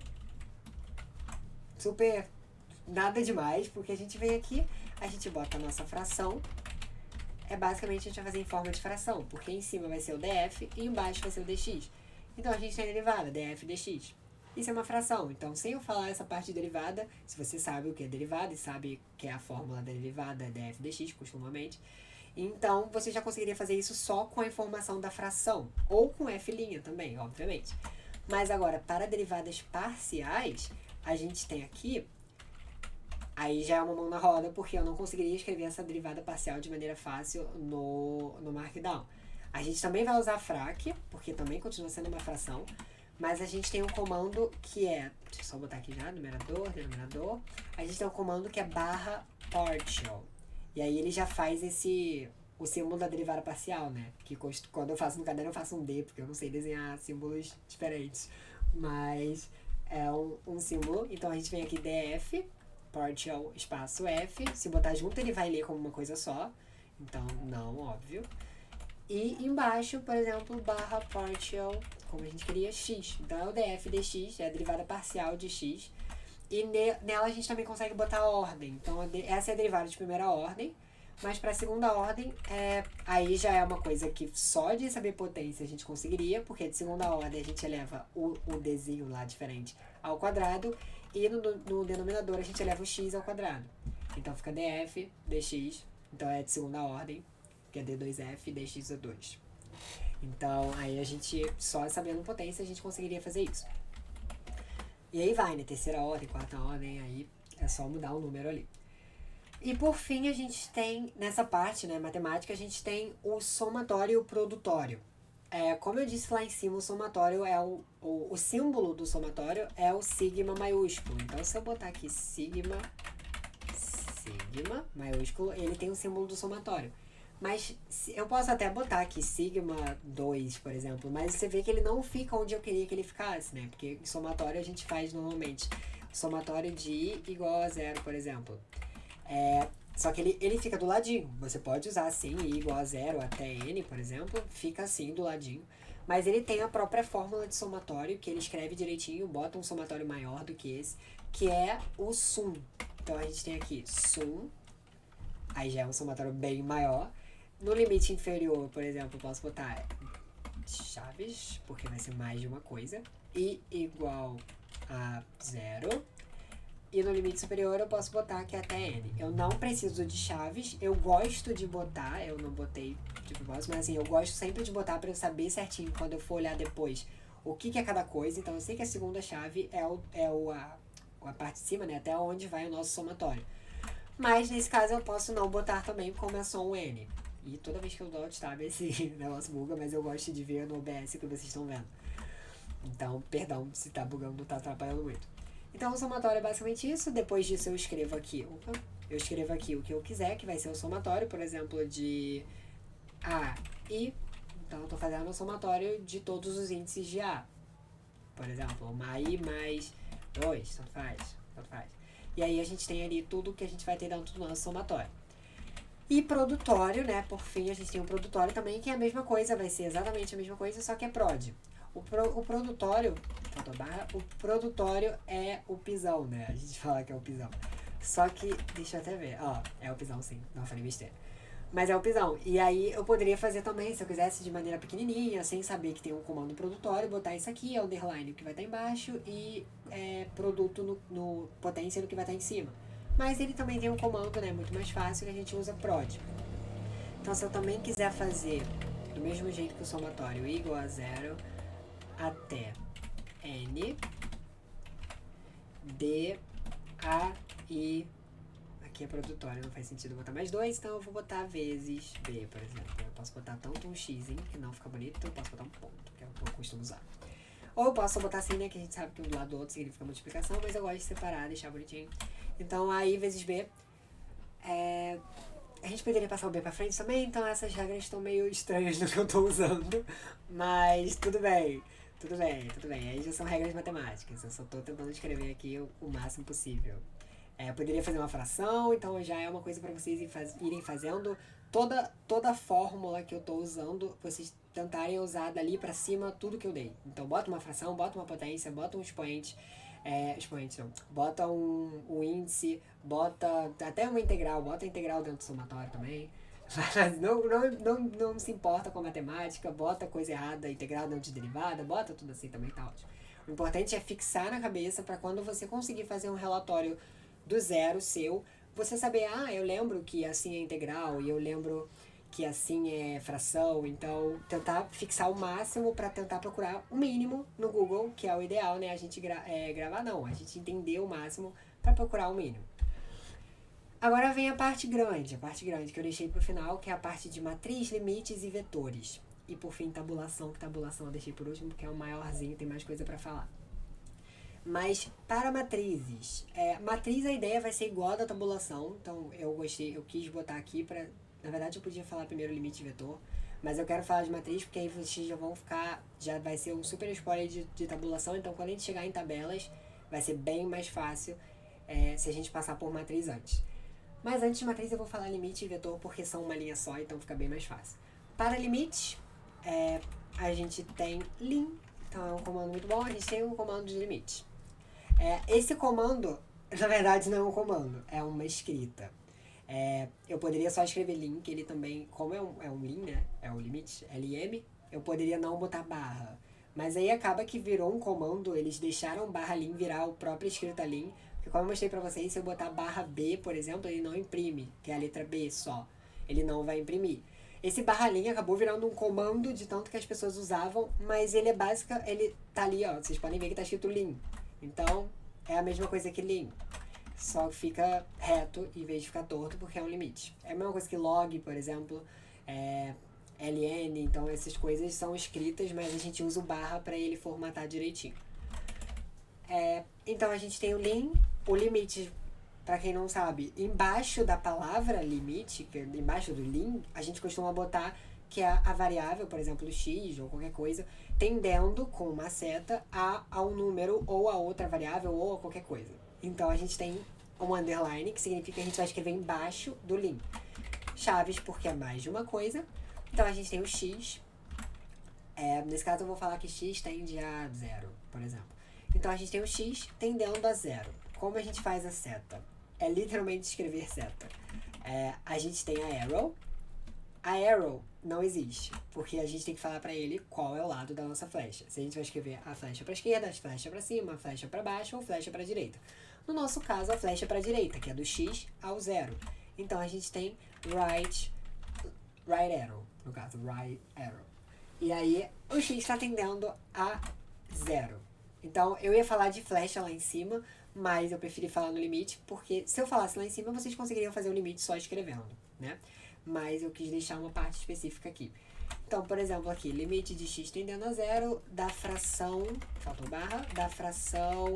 nada demais, porque a gente vem aqui, a gente bota a nossa fração, basicamente a gente vai fazer em forma de fração, porque em cima vai ser o df e embaixo vai ser o dx. Então a gente tem a derivada, df dx. Isso é uma fração, então sem eu falar essa parte de derivada, se você sabe o que é derivada e sabe que é a fórmula da derivada, df dx, costumamente, então você já conseguiria fazer isso só com a informação da fração, ou com f' também, obviamente. Mas agora, para derivadas parciais, a gente tem aqui, aí já é uma mão na roda, porque eu não conseguiria escrever essa derivada parcial de maneira fácil no Markdown. A gente também vai usar frac, porque também continua sendo uma fração, mas a gente tem um comando que é, deixa eu só botar aqui já, numerador, denominador, a gente tem um comando que é barra partial. E aí ele já faz o símbolo da derivada parcial, né? Que quando eu faço no caderno eu faço um D, porque eu não sei desenhar símbolos diferentes. Mas é um símbolo, então a gente vem aqui df, partial, espaço f, se botar junto ele vai ler como uma coisa só, então não, óbvio. E embaixo, por exemplo, barra partial como a gente queria, x. Então é o df dx, é a derivada parcial de x. E nela a gente também consegue botar a ordem. Então essa é a derivada de primeira ordem. Mas para a segunda ordem, aí já é uma coisa que só de saber potência a gente conseguiria, porque de segunda ordem a gente eleva o dzinho lá diferente ao quadrado, e no denominador a gente eleva o x ao quadrado. Então fica df dx, então é de segunda ordem, que é d2f dx2. Então aí a gente, só sabendo potência, a gente conseguiria fazer isso. E aí vai, né? Terceira ordem, quarta ordem, aí é só mudar o número ali. E por fim a gente tem, nessa parte, né, matemática, a gente tem o somatório e o produtório. Como eu disse lá em cima, o somatório é o símbolo do somatório é o sigma maiúsculo. Então se eu botar aqui sigma maiúsculo, ele tem o símbolo do somatório. Mas eu posso até botar aqui sigma 2, por exemplo, mas você vê que ele não fica onde eu queria que ele ficasse, né? Porque em somatório a gente faz normalmente somatório de i igual a zero, por exemplo. Só que ele fica do ladinho. Você pode usar assim, i igual a zero até n, por exemplo, fica assim do ladinho. Mas ele tem a própria fórmula de somatório, que ele escreve direitinho, bota um somatório maior do que esse, que é o sum. Então a gente tem aqui sum, aí já é um somatório bem maior. No limite inferior, por exemplo, eu posso botar chaves, porque vai ser mais de uma coisa, i igual a zero. E no limite superior eu posso botar aqui até n. Eu não preciso de chaves, eu gosto de botar, eu não botei de propósito, mas assim, eu gosto sempre de botar para eu saber certinho quando eu for olhar depois o que é cada coisa. Então eu sei que a segunda chave a parte de cima, né, até onde vai o nosso somatório. Mas nesse caso eu posso não botar também, como é só um n. E toda vez que eu dou alt tab esse negócio buga, mas eu gosto de ver no OBS que vocês estão vendo. Então, perdão se tá bugando, tá atrapalhando muito. Então o somatório é basicamente isso. Depois disso eu escrevo aqui o que eu quiser, que vai ser o somatório, por exemplo, de A e... Então eu tô fazendo o somatório de todos os índices de A. Por exemplo, uma I mais 2, tanto faz. E aí a gente tem ali tudo que a gente vai ter dentro do nosso somatório. E produtório, né? Por fim, a gente tem o produtório também, que é a mesma coisa, vai ser exatamente a mesma coisa, só que é prod. O produtório, o produtório é o pisão, né? A gente fala que é o pisão. Só que, deixa eu até ver, é o pisão sim, não falei besteira. Mas é o pisão. E aí eu poderia fazer também, se eu quisesse, de maneira pequenininha, sem saber que tem um comando produtório, botar isso aqui, é o underline que vai estar embaixo e produto no potência no que vai estar em cima. Mas ele também tem um comando, né, muito mais fácil, que a gente usa prod. Então se eu também quiser fazer do mesmo jeito que o somatório igual a zero até n d a i, aqui é produtório, não faz sentido botar mais 2, então eu vou botar vezes b, por exemplo. Eu posso botar tanto um x, que não fica bonito, então eu posso botar um ponto, que é o que eu costumo usar. Ou eu posso botar assim, né, que a gente sabe que um do lado do outro significa multiplicação, mas eu gosto de separar, deixar bonitinho. Então a i vezes b, a gente poderia passar o b pra frente também, então essas regras estão meio estranhas no que eu tô usando, mas tudo bem. Aí já são regras matemáticas. Eu só tô tentando escrever aqui o máximo possível. Eu poderia fazer uma fração, então já é uma coisa para vocês irem fazendo. Toda a fórmula que eu tô usando, vocês tentarem usar dali para cima tudo que eu dei. Então bota uma fração, bota uma potência, bota um expoente. Bota um índice, bota até uma integral, bota a integral dentro do somatório também. Não se importa com a matemática, bota coisa errada, integral dentro de derivada, bota tudo assim também, tá ótimo. O importante é fixar na cabeça para quando você conseguir fazer um relatório do zero seu, você saber, eu lembro que assim é integral, e eu lembro que assim é fração, então tentar fixar o máximo para tentar procurar o mínimo no Google, que é o ideal, né? A gente gravar não, a gente entender o máximo para procurar o mínimo. Agora vem a parte grande que eu deixei pro final, que é a parte de matriz, limites e vetores. E por fim, tabulação, que tabulação eu deixei por último, porque é o maiorzinho, tem mais coisa pra falar. Mas para matrizes, matriz a ideia vai ser igual a da tabulação, então eu quis botar aqui pra... Na verdade eu podia falar primeiro limite e vetor, mas eu quero falar de matriz porque aí vocês já vai ser um super spoiler de tabulação, então quando a gente chegar em tabelas, vai ser bem mais fácil se a gente passar por matriz antes. Mas antes de matriz eu vou falar limite e vetor porque são uma linha só, então fica bem mais fácil. Para limites, a gente tem lim, Então é um comando muito bom. A gente tem um comando de limite. Esse comando, na verdade, não é um comando, é uma escrita. Eu poderia só escrever link, ele também, como é um lin, né? É o limite, LM, eu poderia não botar barra. Mas aí acaba que virou um comando, eles deixaram barra lin virar o próprio escrita lin. Porque como eu mostrei pra vocês, se eu botar barra B, por exemplo, ele não imprime, que é a letra B só. Ele não vai imprimir. Esse barra lin acabou virando um comando de tanto que as pessoas usavam, mas ele é básico, ele tá ali, ó, vocês podem ver que tá escrito lin. Então, é a mesma coisa que lin. Só que fica reto em vez de ficar torto, porque é um limite. É a mesma coisa que log, por exemplo, LN, então essas coisas são escritas, mas a gente usa o barra para ele formatar direitinho. Então a gente tem o lin, o limite, para quem não sabe, embaixo da palavra limite, que é embaixo do lin, a gente costuma botar que é a variável, por exemplo, x ou qualquer coisa, tendendo com uma seta a um número ou a outra variável ou a qualquer coisa. Então a gente tem um underline, que significa que a gente vai escrever embaixo do lin. Chaves, porque é mais de uma coisa. Então a gente tem o x. Nesse caso eu vou falar que x tende a 0, por exemplo. Então a gente tem o x tendendo a 0. Como a gente faz a seta? É literalmente escrever seta. A gente tem a arrow. A arrow não existe, porque a gente tem que falar pra ele qual é o lado da nossa flecha. Se a gente vai escrever a flecha pra esquerda, a flecha pra cima, a flecha pra baixo ou flecha pra direita. No nosso caso, a flecha pra direita, que é do x ao 0. Então a gente tem right arrow, no caso, right arrow. E aí o x está tendendo a 0. Então eu ia falar de flecha lá em cima, mas eu preferi falar no limite, porque se eu falasse lá em cima, vocês conseguiriam fazer o limite só escrevendo, né? Mas eu quis deixar uma parte específica aqui. Então, por exemplo, aqui, limite de x tendendo a 0 da fração, faltou barra, da fração,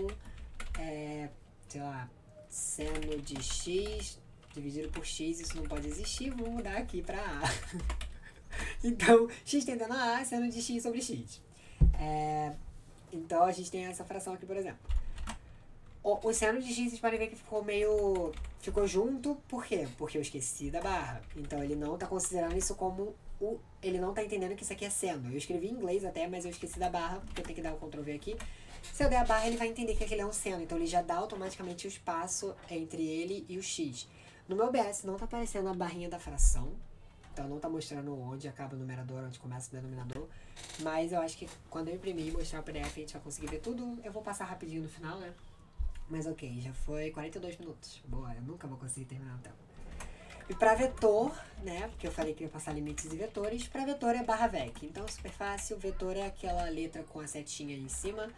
sei lá, seno de x dividido por x, isso não pode existir, vou mudar aqui para a. Então, x tendendo a seno de x sobre x. Então, a gente tem essa fração aqui, por exemplo. O seno de x, vocês podem ver que ficou junto, por quê? Porque eu esqueci da barra. Então ele não tá considerando isso como ele não tá entendendo que isso aqui é seno. Eu escrevi em inglês até, mas eu esqueci da barra, porque eu tenho que dar o Ctrl V aqui. Se eu der a barra, ele vai entender que aquele é um seno. Então ele já dá automaticamente o espaço entre ele e o x. No meu OBS não tá aparecendo a barrinha da fração. Então não tá mostrando onde acaba o numerador, onde começa o denominador. Mas eu acho que quando eu imprimir e mostrar o PDF, a gente vai conseguir ver tudo. Eu vou passar rapidinho no final, né? Mas ok, já foi 42 minutos. Boa, eu nunca vou conseguir terminar o tempo. E para vetor, né, porque eu falei que ia passar limites e vetores, para vetor é barra vec. Então, super fácil, vetor é aquela letra com a setinha em cima.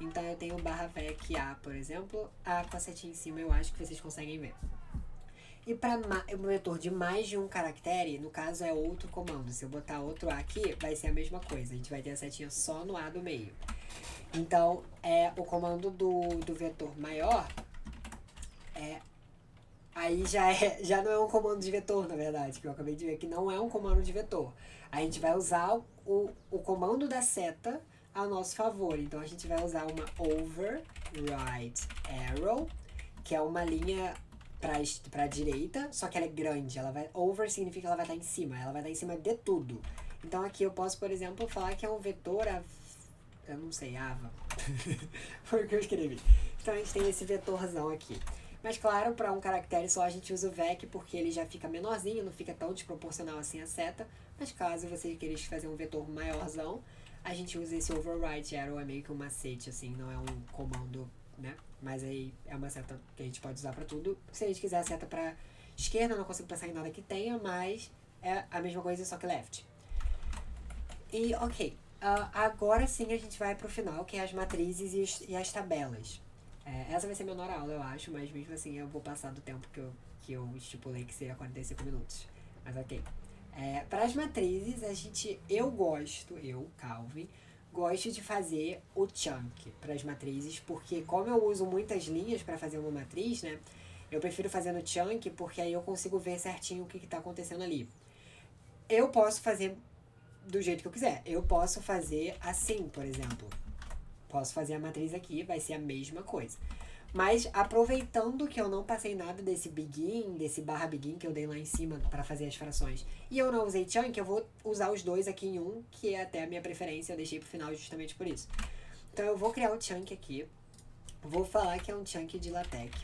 Então, eu tenho barra vec A, por exemplo. A com a setinha em cima, eu acho que vocês conseguem ver. E para o vetor de mais de um caractere, no caso é outro comando. Se eu botar outro A aqui, vai ser a mesma coisa. A gente vai ter a setinha só no A do meio. Então, o comando do vetor maior, aí já não é um comando de vetor, na verdade, que eu acabei de ver que não é um comando de vetor. A gente vai usar o comando da seta a nosso favor. Então, a gente vai usar uma override arrow, que é uma linha para a direita, só que ela é grande. Over significa que ela vai estar em cima, ela vai estar em cima de tudo. Então, aqui eu posso, por exemplo, falar que é um vetor eu não sei, Ava. Foi o que eu escrevi. Então a gente tem esse vetorzão aqui. Mas claro, para um caractere só a gente usa o vec porque ele já fica menorzinho, não fica tão desproporcional assim a seta. Mas caso você queira fazer um vetor maiorzão, a gente usa esse override arrow, é meio que um macete, assim, não é um comando, né? Mas aí é uma seta que a gente pode usar para tudo. Se a gente quiser a seta para esquerda, eu não consigo pensar em nada que tenha, mas é a mesma coisa, só que left. E ok. Agora sim a gente vai pro final, que é as matrizes e as tabelas. Essa vai ser a menor aula, eu acho, mas mesmo assim eu vou passar do tempo que eu estipulei, que seria 45 minutos. Mas ok. Para as matrizes, Calvin, gosto de fazer o chunk para as matrizes, porque como eu uso muitas linhas para fazer uma matriz, né? Eu prefiro fazer no chunk, porque aí eu consigo ver certinho o que está acontecendo ali. Eu posso fazer do jeito que eu quiser. Eu posso fazer assim, por exemplo. Posso fazer a matriz aqui, vai ser a mesma coisa. Mas aproveitando que eu não passei nada desse begin, desse barra begin que eu dei lá em cima para fazer as frações, e eu não usei chunk, eu vou usar os dois aqui em um, que é até a minha preferência, eu deixei pro final justamente por isso. Então eu vou criar o chunk aqui, vou falar que é um chunk de LaTeX.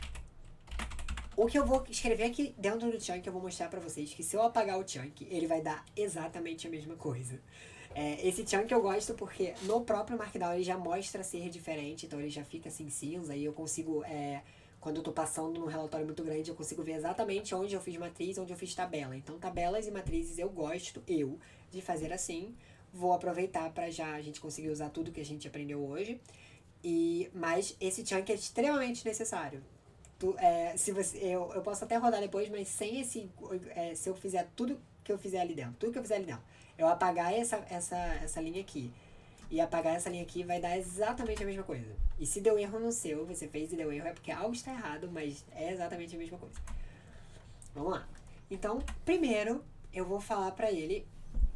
O que eu vou escrever aqui dentro do chunk, eu vou mostrar pra vocês que se eu apagar o chunk, ele vai dar exatamente a mesma coisa. Esse chunk eu gosto porque no próprio Markdown ele já mostra ser diferente, então ele já fica assim cinza e eu consigo, quando eu tô passando num relatório muito grande, eu consigo ver exatamente onde eu fiz matriz, onde eu fiz tabela. Então tabelas e matrizes eu gosto, de fazer assim. Vou aproveitar para já a gente conseguir usar tudo que a gente aprendeu hoje. Mas esse chunk é extremamente necessário. Eu posso até rodar depois, mas sem esse. Se eu fizer tudo que eu fizer ali dentro, eu apagar essa linha aqui e apagar essa linha aqui, vai dar exatamente a mesma coisa. E se deu erro no seu, você fez e deu erro, é porque algo está errado, mas é exatamente a mesma coisa. Vamos lá. Então, primeiro, eu vou falar pra ele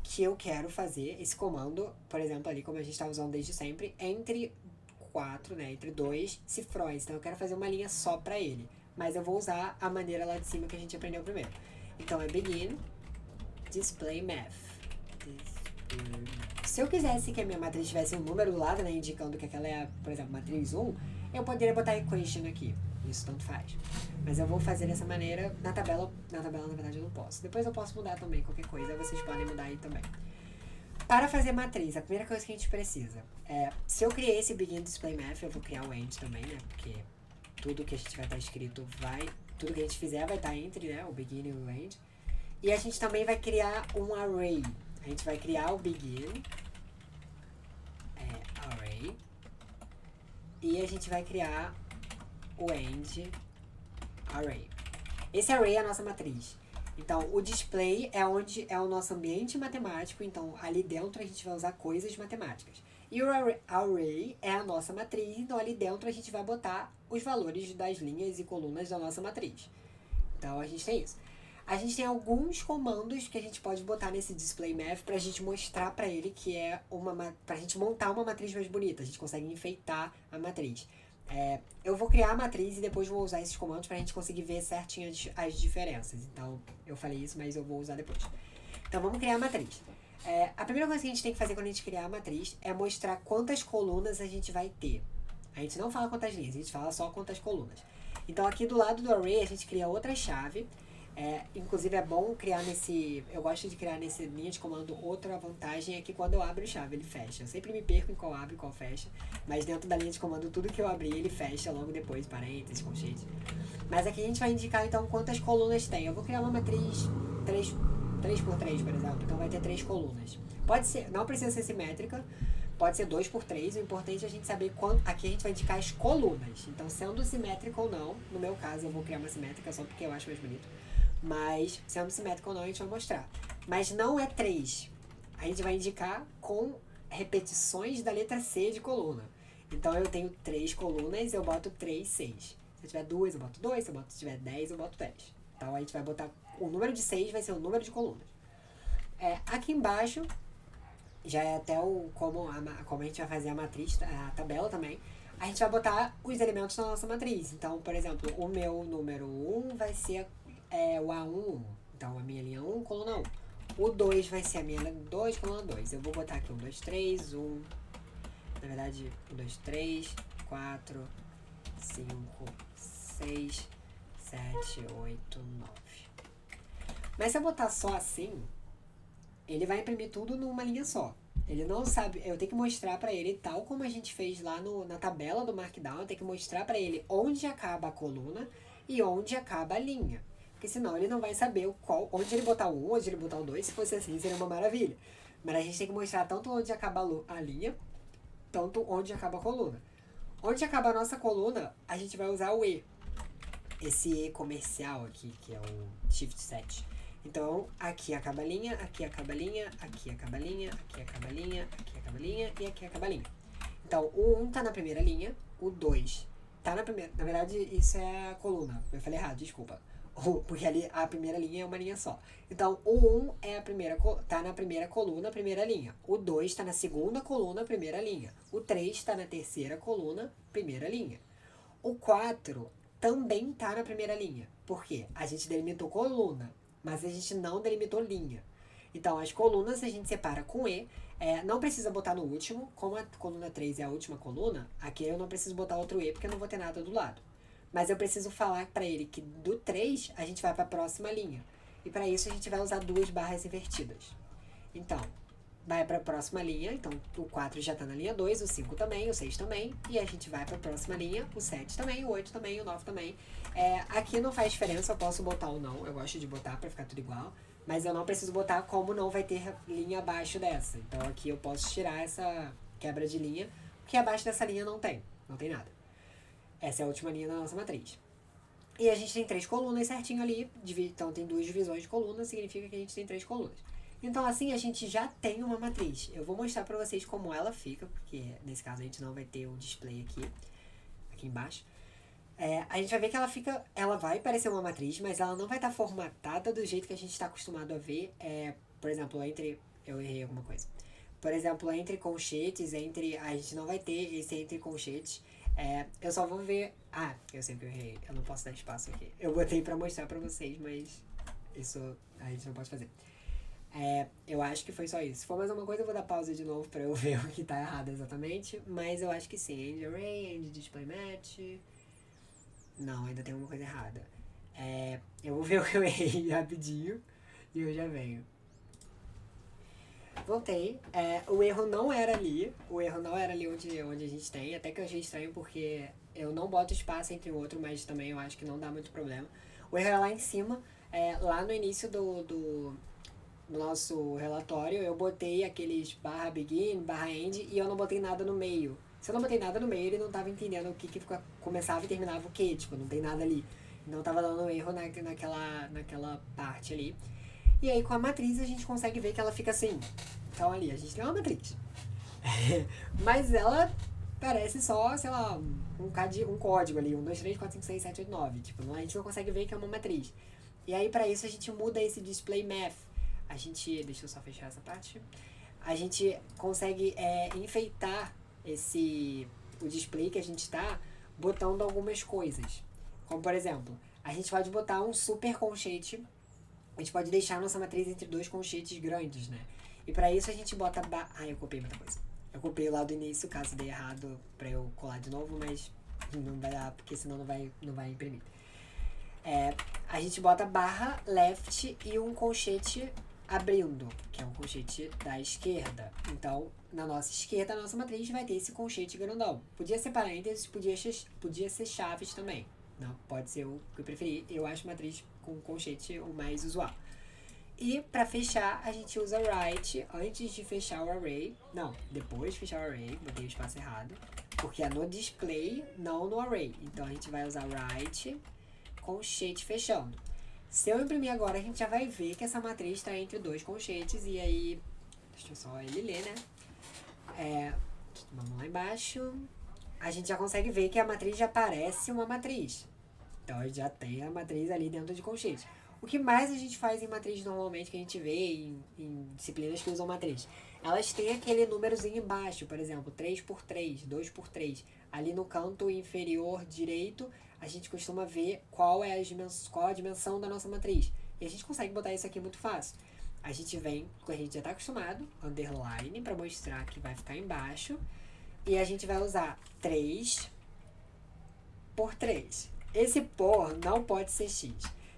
que eu quero fazer esse comando, por exemplo, ali como a gente está usando desde sempre, entre 4, né, entre 2 cifrões. Então eu quero fazer uma linha só pra ele, mas eu vou usar a maneira lá de cima que a gente aprendeu primeiro. Então é begin display math. Se eu quisesse que a minha matriz tivesse um número do lado, né, indicando que aquela é, por exemplo, matriz 1, eu poderia botar equation aqui. Isso tanto faz. Mas eu vou fazer dessa maneira na tabela, na verdade eu não posso. Depois eu posso mudar também qualquer coisa, vocês podem mudar aí também. Para fazer matriz, a primeira coisa que a gente precisa se eu criei esse begin display math, eu vou criar o end também, né? Porque tudo que a gente vai estar escrito tudo que a gente fizer vai estar entre, né, o begin e o end. E a gente também vai criar um array. A gente vai criar o begin array e a gente vai criar o end array. Esse array é a nossa matriz. Então, o display é onde é o nosso ambiente matemático, então ali dentro a gente vai usar coisas matemáticas. E o array é a nossa matriz, então ali dentro a gente vai botar os valores das linhas e colunas da nossa matriz. Então, a gente tem isso. A gente tem alguns comandos que a gente pode botar nesse display math pra gente mostrar pra ele que é pra gente montar uma matriz mais bonita. A gente consegue enfeitar a matriz. Eu vou criar a matriz e depois vou usar esses comandos pra gente conseguir ver certinho as diferenças. Então, eu falei isso, mas eu vou usar depois. Então, vamos criar a matriz. A primeira coisa que a gente tem que fazer quando a gente criar a matriz é mostrar quantas colunas a gente vai ter. A gente não fala quantas linhas, a gente fala só quantas colunas. Então, aqui do lado do array, a gente cria outra chave. Inclusive, é bom criar eu gosto de criar nesse linha de comando. Outra vantagem é que quando eu abro chave, ele fecha. Eu sempre me perco em qual abre e qual fecha. Mas dentro da linha de comando, tudo que eu abrir, ele fecha logo depois, parênteses, colchetes. Mas aqui a gente vai indicar, então, quantas colunas tem. Eu vou criar uma matriz 3x3, por exemplo. Então, vai ter 3 colunas. Pode ser, não precisa ser simétrica. Pode ser 2x3, o importante é a gente saber aqui a gente vai indicar as colunas. Então, sendo simétrica ou não, no meu caso eu vou criar uma simétrica só porque eu acho mais bonito. Mas, sendo simétrico ou não, a gente vai mostrar. Mas não é 3. A gente vai indicar com repetições da letra C de coluna. Então, eu tenho 3 colunas, eu boto 3, 6. Se eu tiver 2, eu boto 2. Se tiver 10, eu boto 10. Então, a gente vai botar... O número de 6 vai ser o número de colunas. Aqui embaixo, já é até como a gente vai fazer a matriz, a tabela também. A gente vai botar os elementos da nossa matriz. Então, por exemplo, o meu número 1 vai ser... o A1, então a minha linha 1, coluna 1. O 2 vai ser a minha linha 2, coluna 2. Eu vou botar aqui 1, 2, 3, 1. Na verdade, 1, 2, 3, 4, 5, 6, 7, 8, 9. Mas se eu botar só assim, ele vai imprimir tudo numa linha só. Ele não sabe, eu tenho que mostrar pra ele, tal como a gente fez lá na tabela do Markdown, eu tenho que mostrar pra ele onde acaba a coluna e onde acaba a linha. Porque senão ele não vai saber onde ele botar o 1, onde ele botar o 2. Se fosse assim, seria uma maravilha. Mas a gente tem que mostrar tanto onde acaba a linha, tanto onde acaba a coluna. Onde acaba a nossa coluna, a gente vai usar o E. Esse E comercial aqui, que é o Shift 7. Então, aqui acaba a linha, aqui acaba a linha, aqui acaba a linha, aqui acaba a linha, aqui acaba a linha e aqui acaba a linha. Então, o 1 tá na primeira linha, o 2 tá na primeira... Na verdade, isso é a coluna. Eu falei errado, desculpa. Porque ali a primeira linha é uma linha só. Então, o 1 tá na primeira coluna, primeira linha. O 2 está na segunda coluna, primeira linha. O 3 está na terceira coluna, primeira linha. O 4 também tá na primeira linha. Por quê? A gente delimitou coluna, mas a gente não delimitou linha. Então, as colunas a gente separa com E. Não precisa botar no último. Como a coluna 3 é a última coluna, aqui eu não preciso botar outro E, porque eu não vou ter nada do lado. Mas eu preciso falar para ele que do 3 a gente vai para a próxima linha. E para isso a gente vai usar duas barras invertidas. Então, vai para a próxima linha. Então, o 4 já está na linha 2, o 5 também, o 6 também. E a gente vai para a próxima linha, o 7 também, o 8 também, o 9 também. Aqui não faz diferença, eu posso botar ou não. Eu gosto de botar para ficar tudo igual. Mas eu não preciso botar como não vai ter linha abaixo dessa. Então, aqui eu posso tirar essa quebra de linha, porque abaixo dessa linha não tem nada. Essa é a última linha da nossa matriz. E a gente tem 3 colunas certinho ali. Então, tem 2 divisões de colunas, significa que a gente tem 3 colunas. Então, assim, a gente já tem uma matriz. Eu vou mostrar pra vocês como ela fica, porque nesse caso a gente não vai ter o display aqui embaixo. A gente vai ver que ela vai parecer uma matriz, mas ela não vai estar formatada do jeito que a gente está acostumado a ver. Por exemplo, eu errei alguma coisa. Por exemplo, entre colchetes, a gente não vai ter esse entre colchetes. Eu só vou ver... Ah, eu sei que eu errei. Eu não posso dar espaço aqui. Eu botei pra mostrar pra vocês, mas isso a gente não pode fazer. Eu acho que foi só isso. Se for mais alguma coisa, eu vou dar pausa de novo pra eu ver o que tá errado exatamente. Mas eu acho que sim. End array, end display match. Não, ainda tem alguma coisa errada. Eu vou ver o que eu errei rapidinho e eu já venho. Voltei. O erro não era ali. O erro não era ali onde a gente tem. Até que eu achei estranho porque eu não boto espaço entre o outro, mas também eu acho que não dá muito problema. O erro é lá em cima. Lá no início do nosso relatório, eu botei aqueles barra begin, barra end, e eu não botei nada no meio. Se eu não botei nada no meio, ele não tava entendendo o que começava e terminava o que, tipo, não tem nada ali. Não tava dando erro naquela parte ali. E aí com a matriz a gente consegue ver que ela fica assim. Então ali, a gente tem uma matriz. Mas ela parece só, sei lá, um código ali, 1, 2, 3, 4, 5, 6, 7, 8, 9. Tipo, a gente não consegue ver que é uma matriz. E aí pra isso a gente muda esse display math. Deixa eu só fechar essa parte. A gente consegue enfeitar o display que a gente tá botando algumas coisas. Como por exemplo, a gente pode botar um super colchete. A gente pode deixar a nossa matriz entre 2 colchetes grandes, né? E pra isso a gente bota... eu copiei muita coisa. Eu copiei lá do início, caso dê errado pra eu colar de novo, mas não vai dar, porque senão não vai imprimir. A gente bota barra left e um colchete abrindo, que é um colchete da esquerda. Então, na nossa esquerda, a nossa matriz vai ter esse colchete grandão. Podia ser parênteses, podia ser chaves também. Não, pode ser o que eu preferir. Eu acho matriz com colchete o mais usual. E para fechar, a gente usa write antes de fechar o array. Não, depois de fechar o array, botei o espaço errado. Porque é no display, não no array. Então a gente vai usar write colchete fechando. Se eu imprimir agora, a gente já vai ver que essa matriz está entre 2 colchetes. E aí, deixa eu só ele ler, né? Vamos lá embaixo. A gente já consegue ver que a matriz já parece uma matriz. Então a gente já tem a matriz ali dentro de colchete. O que mais a gente faz em matriz normalmente, que a gente vê em disciplinas que usam matriz? Elas têm aquele númerozinho embaixo, por exemplo, 3x3, 2x3. Ali no canto inferior direito, a gente costuma ver qual a dimensão da nossa matriz. E a gente consegue botar isso aqui muito fácil. A gente vem, a gente já está acostumado, underline, para mostrar que vai ficar embaixo. E a gente vai usar 3 por 3. Esse por não pode ser x.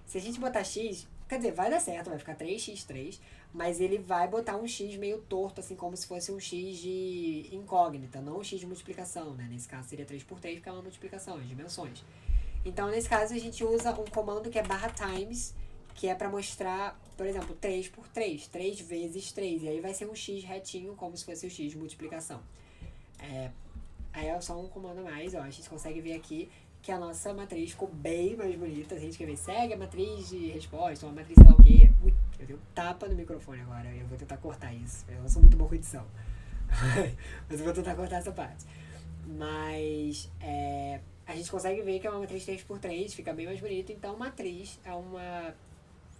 Se a gente botar x, quer dizer, vai dar certo, vai ficar 3x3, mas ele vai botar um x meio torto, assim como se fosse um x de incógnita, não um x de multiplicação, né? Nesse caso seria 3 por 3, porque é uma multiplicação, as dimensões. Então, nesse caso, a gente usa um comando que é barra times, que é para mostrar, por exemplo, 3 por 3, 3 vezes 3, e aí vai ser um x retinho, como se fosse o x de multiplicação. Aí é só um comando a mais, ó, a gente consegue ver aqui que a nossa matriz ficou bem mais bonita. A gente quer ver, segue a matriz de resposta, uma matriz sei lá o quê. Ui, eu dei um tapa no microfone agora, eu vou tentar cortar isso. Eu não sou muito bom com edição. Mas eu vou tentar cortar essa parte. Mas a gente consegue ver que é uma matriz 3x3, fica bem mais bonito. Então, matriz é uma...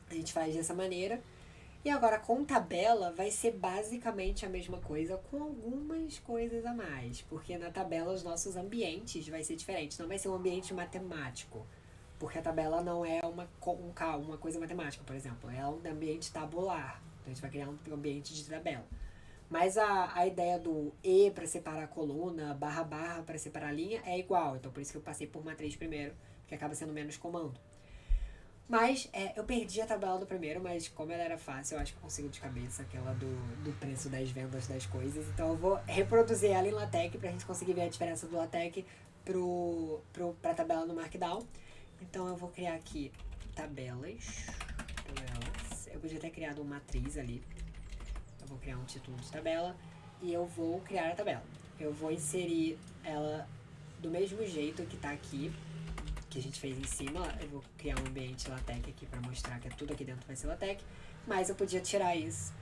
A gente faz dessa maneira. E agora com tabela vai ser basicamente a mesma coisa com algumas coisas a mais, porque na tabela os nossos ambientes vai ser diferente, não vai ser um ambiente matemático, porque a tabela não é uma coisa matemática, por exemplo, é um ambiente tabular, então a gente vai criar um ambiente de tabela. Mas a ideia do E para separar a coluna, barra barra para separar a linha é igual, então por isso que eu passei por matriz primeiro, que acaba sendo menos comando. Mas eu perdi a tabela do primeiro, mas como ela era fácil, eu acho que eu consigo de cabeça aquela do preço das vendas das coisas. Então eu vou reproduzir ela em LaTeX pra gente conseguir ver a diferença do LaTeX pra tabela no Markdown. Então eu vou criar aqui tabelas. Eu podia ter criado uma matriz ali. Eu vou criar um título de tabela e eu vou criar a tabela. Eu vou inserir ela do mesmo jeito que tá aqui, que a gente fez em cima. Eu vou criar um ambiente LaTeX aqui para mostrar que tudo aqui dentro vai ser LaTeX, mas eu podia tirar isso.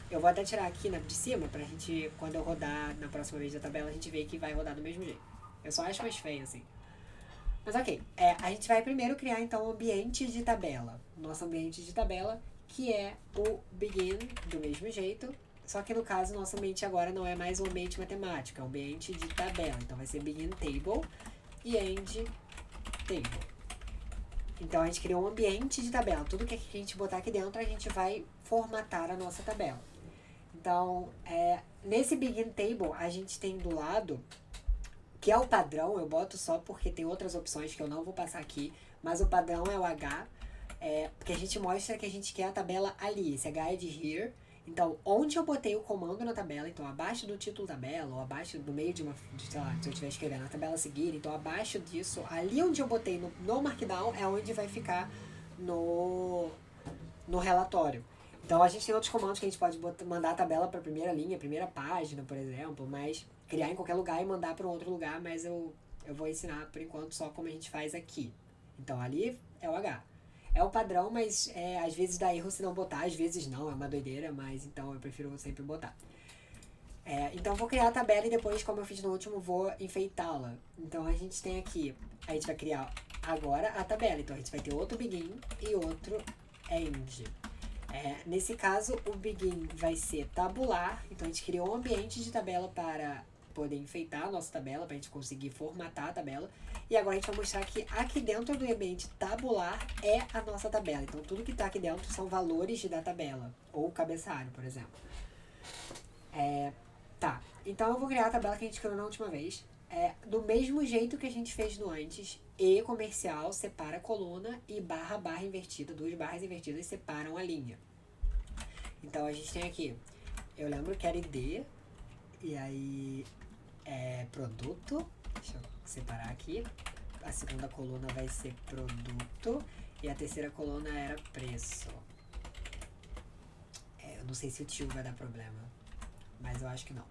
Eu vou até tirar aqui de cima pra gente, quando eu rodar na próxima vez da tabela, a gente ver que vai rodar do mesmo jeito. Eu só acho mais feio assim. Mas ok, a gente vai primeiro criar então um ambiente de tabela. Nosso ambiente de tabela, que é o begin do mesmo jeito, só que no caso nosso ambiente agora não é mais um ambiente matemático, é um ambiente de tabela. Então vai ser begin table e end table. Então a gente criou um ambiente de tabela. Tudo que a gente botar aqui dentro, a gente vai formatar a nossa tabela. Então, nesse begin table, a gente tem do lado, que é o padrão, eu boto só porque tem outras opções que eu não vou passar aqui, mas o padrão é o H, porque a gente mostra que a gente quer a tabela ali. Esse H é de here. Então, onde eu botei o comando na tabela, então abaixo do título tabela, ou abaixo do meio sei lá, se eu estiver escrevendo a tabela a seguir, então abaixo disso, ali onde eu botei no Markdown é onde vai ficar no relatório. Então, a gente tem outros comandos que a gente pode mandar a tabela para a primeira linha, primeira página, por exemplo, mas criar em qualquer lugar e mandar para um outro lugar, mas eu vou ensinar por enquanto só como a gente faz aqui. Então, ali é o H. É o padrão, mas às vezes dá erro se não botar, às vezes não, é uma doideira, mas então eu prefiro sempre botar. Então eu vou criar a tabela e depois, como eu fiz no último, vou enfeitá-la. Então a gente tem aqui, a gente vai criar agora a tabela, então a gente vai ter outro begin e outro end. Nesse caso, o begin vai ser tabular, então a gente criou um ambiente de tabela para poder enfeitar a nossa tabela, para a gente conseguir formatar a tabela. E agora a gente vai mostrar que aqui dentro do ambiente tabular é a nossa tabela. Então tudo que está aqui dentro são valores da tabela, ou cabeçalho, por exemplo. Tá, então eu vou criar a tabela que a gente criou na última vez. Do mesmo jeito que a gente fez no antes, E comercial separa a coluna e barra barra invertida, duas barras invertidas separam a linha. Então a gente tem aqui, eu lembro que era ID, e aí produto, deixa eu separar aqui, a segunda coluna vai ser produto e a terceira coluna era preço. Eu não sei se o tio vai dar problema, mas eu acho que não.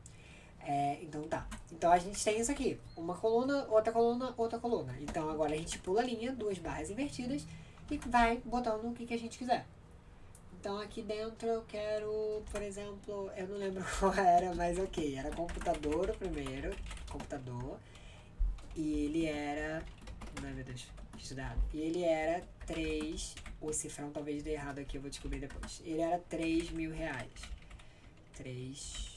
Então tá. Então a gente tem isso aqui. Uma coluna, outra coluna, outra coluna. Então agora a gente pula a linha, duas barras invertidas e vai botando o que a gente quiser. Então aqui dentro eu quero, por exemplo, eu não lembro qual era, mas ok. Era computador o primeiro. Computador. E ele era... Ai meu Deus, estudado. E ele era 3... O cifrão talvez dê errado aqui, eu vou descobrir depois. Ele era 3 mil reais. 3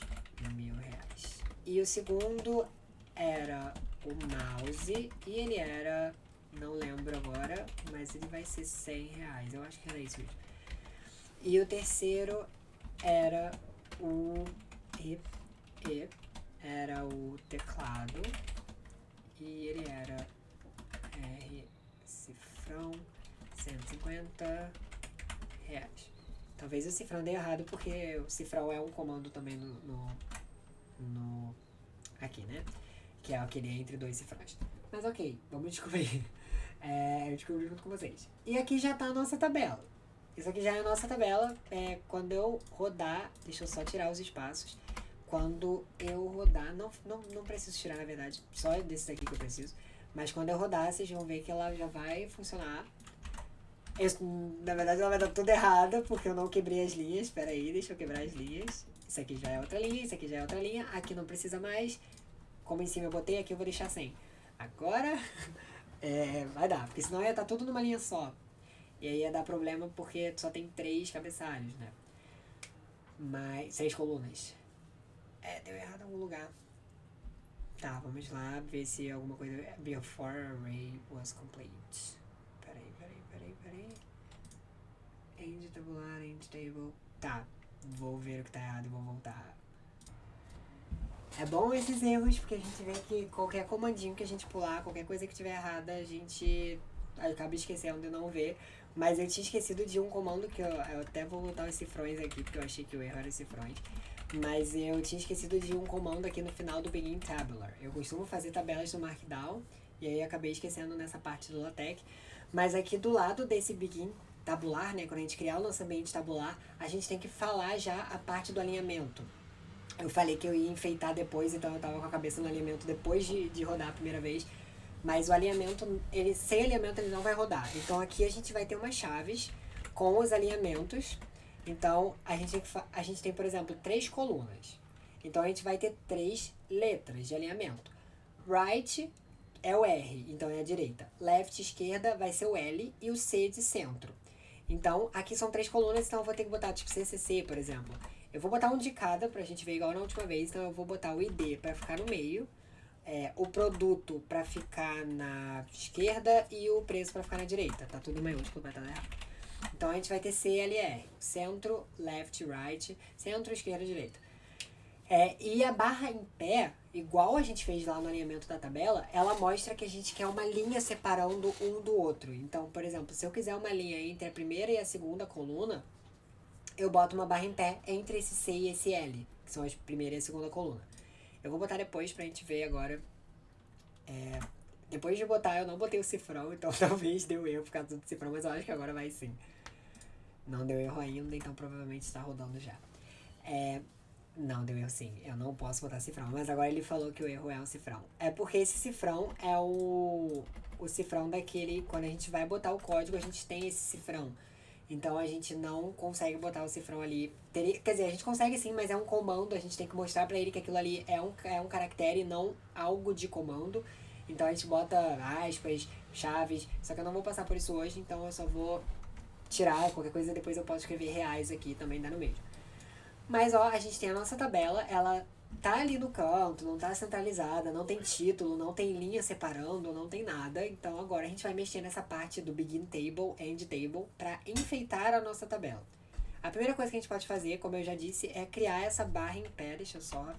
mil reais. E o segundo era o mouse e ele era, não lembro agora, mas ele vai ser 100 reais. Eu acho que era isso mesmo. E o terceiro era o era o teclado e ele era cifrão 150 reais. Talvez o cifrão dê errado porque o cifrão é um comando também aqui, né? Que é aquele entre dois cifrões. Mas ok, vamos descobrir. Eu descobri junto com vocês. E aqui já tá a nossa tabela. Isso aqui já é a nossa tabela. Quando eu rodar, deixa eu só tirar os espaços. Quando eu rodar, não preciso tirar na verdade, só desses aqui que eu preciso. Mas quando eu rodar, vocês vão ver que ela já vai funcionar. Na verdade ela vai dar tudo errada, porque eu não quebrei as linhas. Espera aí, deixa eu quebrar as linhas. Isso aqui já é outra linha, isso aqui já é outra linha. Aqui não precisa mais. Como em cima eu botei, aqui eu vou deixar sem. Agora vai dar, porque senão ia estar tudo numa linha só. E aí ia dar problema porque só tem 3 cabeçalhos, né? mais 6 colunas. Deu errado em algum lugar. Tá, vamos lá ver se alguma coisa... Before array was complete. Peraí. End tabular, end table. Tá, vou ver o que tá errado e vou voltar. É bom esses erros, porque a gente vê que qualquer comandinho que a gente pular, qualquer coisa que tiver errada, a gente acaba esquecendo de não ver. Mas eu tinha esquecido de um comando que eu até vou botar os cifrões aqui, porque eu achei que o erro era os cifrões. Mas eu tinha esquecido de um comando aqui no final do Begin Tabular. Eu costumo fazer tabelas no Markdown, e aí acabei esquecendo nessa parte do LaTeX. Mas aqui do lado desse Begin tabular, né, quando a gente criar o nosso ambiente tabular, a gente tem que falar já a parte do alinhamento. Eu falei que eu ia enfeitar depois, então eu tava com a cabeça no alinhamento depois de rodar a primeira vez. Mas o alinhamento, sem alinhamento ele não vai rodar. Então aqui a gente vai ter umas chaves com os alinhamentos. Então a gente tem, por exemplo, 3 colunas. Então a gente vai ter 3 letras de alinhamento. Right é o R, então é a direita. Left, esquerda, vai ser o L e o C de centro. Então aqui são 3 colunas, então eu vou ter que botar tipo CCC, por exemplo. Eu vou botar um de cada pra gente ver igual na última vez. Então eu vou botar o ID pra ficar no meio. O produto pra ficar na esquerda e o preço pra ficar na direita. Tá tudo em maiúsculo, vai estar errado. Então a gente vai ter CLR. Centro, left, right. Centro, esquerda, direita. E a barra em pé, igual a gente fez lá no alinhamento da tabela, ela mostra que a gente quer uma linha separando um do outro. Então, por exemplo, se eu quiser uma linha entre a primeira e a segunda coluna, eu boto uma barra em pé entre esse C e esse L, que são a primeira e a segunda coluna. Eu vou botar depois pra gente ver agora. Depois de botar, eu não botei o cifrão, então talvez deu erro por causa do cifrão, mas eu acho que agora vai sim. Não deu erro ainda, então provavelmente está rodando já. Não, deu erro sim. Eu não posso botar cifrão, mas agora ele falou que o erro é um cifrão. É porque esse cifrão é o cifrão daquele... Quando a gente vai botar o código, a gente tem esse cifrão. Então a gente não consegue botar o cifrão ali. Quer dizer, a gente consegue sim, mas é um comando. A gente tem que mostrar pra ele que aquilo ali é um caractere e não algo de comando. Então a gente bota aspas, chaves. Só que eu não vou passar por isso hoje, então eu só vou tirar qualquer coisa. Depois eu posso escrever reais aqui, também dá no meio. Mas ó, a gente tem a nossa tabela, ela tá ali no canto, não tá centralizada, não tem título, não tem linha separando, não tem nada. Então agora a gente vai mexer nessa parte do Begin Table, End Table, para enfeitar a nossa tabela. A primeira coisa que a gente pode fazer, como eu já disse, é criar essa barra em pé. Deixa eu só...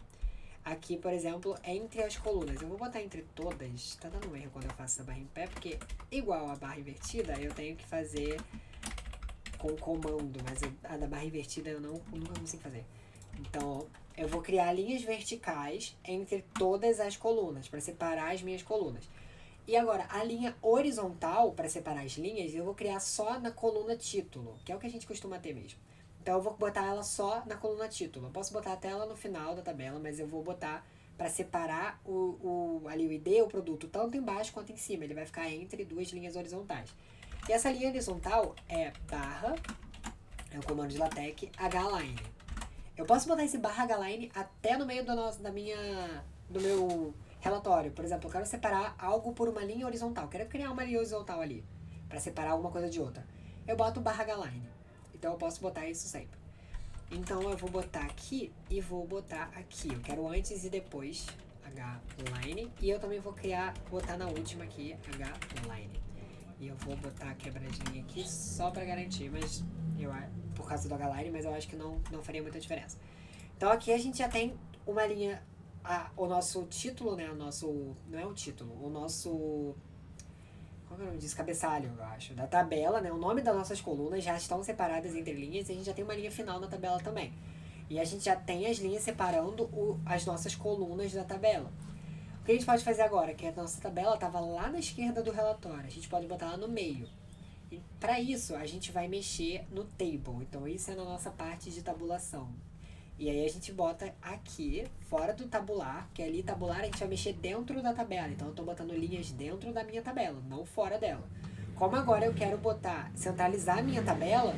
Aqui, por exemplo, entre as colunas. Eu vou botar entre todas. Tá dando um erro quando eu faço essa barra em pé, porque igual a barra invertida, eu tenho que fazer com comando, mas a da barra invertida eu nunca consigo fazer. Então, eu vou criar linhas verticais entre todas as colunas, para separar as minhas colunas. E agora, a linha horizontal, para separar as linhas, eu vou criar só na coluna título, que é o que a gente costuma ter mesmo. Então, eu vou botar ela só na coluna título. Eu posso botar até ela no final da tabela, mas eu vou botar para separar ali o ID, o produto, tanto embaixo quanto em cima. Ele vai ficar entre duas linhas horizontais. E essa linha horizontal é barra, é o comando de LaTeX, hline. Eu posso botar esse barra hline até no meio do meu relatório. Por exemplo, eu quero separar algo por uma linha horizontal. Quero criar uma linha horizontal ali, para separar alguma coisa de outra. Eu boto barra hline. Então eu posso botar isso sempre. Então eu vou botar aqui e vou botar aqui. Eu quero antes e depois hline. E eu também vou botar na última aqui hline. E eu vou botar a quebradinha aqui só pra garantir, mas por causa do hline, mas eu acho que não faria muita diferença. Então aqui a gente já tem uma linha, o nosso título, né? Não é o título, o nosso... Qual é o nome disso? Cabeçalho, eu acho. Da tabela, né? O nome das nossas colunas já estão separadas entre linhas e a gente já tem uma linha final na tabela também. E a gente já tem as linhas separando as nossas colunas da tabela. O que a gente pode fazer agora? Que a nossa tabela estava lá na esquerda do relatório. A gente pode botar ela no meio. E para isso, a gente vai mexer no table. Então, isso é na nossa parte de tabulação. E aí, a gente bota aqui, fora do tabular, que ali tabular a gente vai mexer dentro da tabela. Então, eu estou botando linhas dentro da minha tabela, não fora dela. Como agora eu quero centralizar a minha tabela,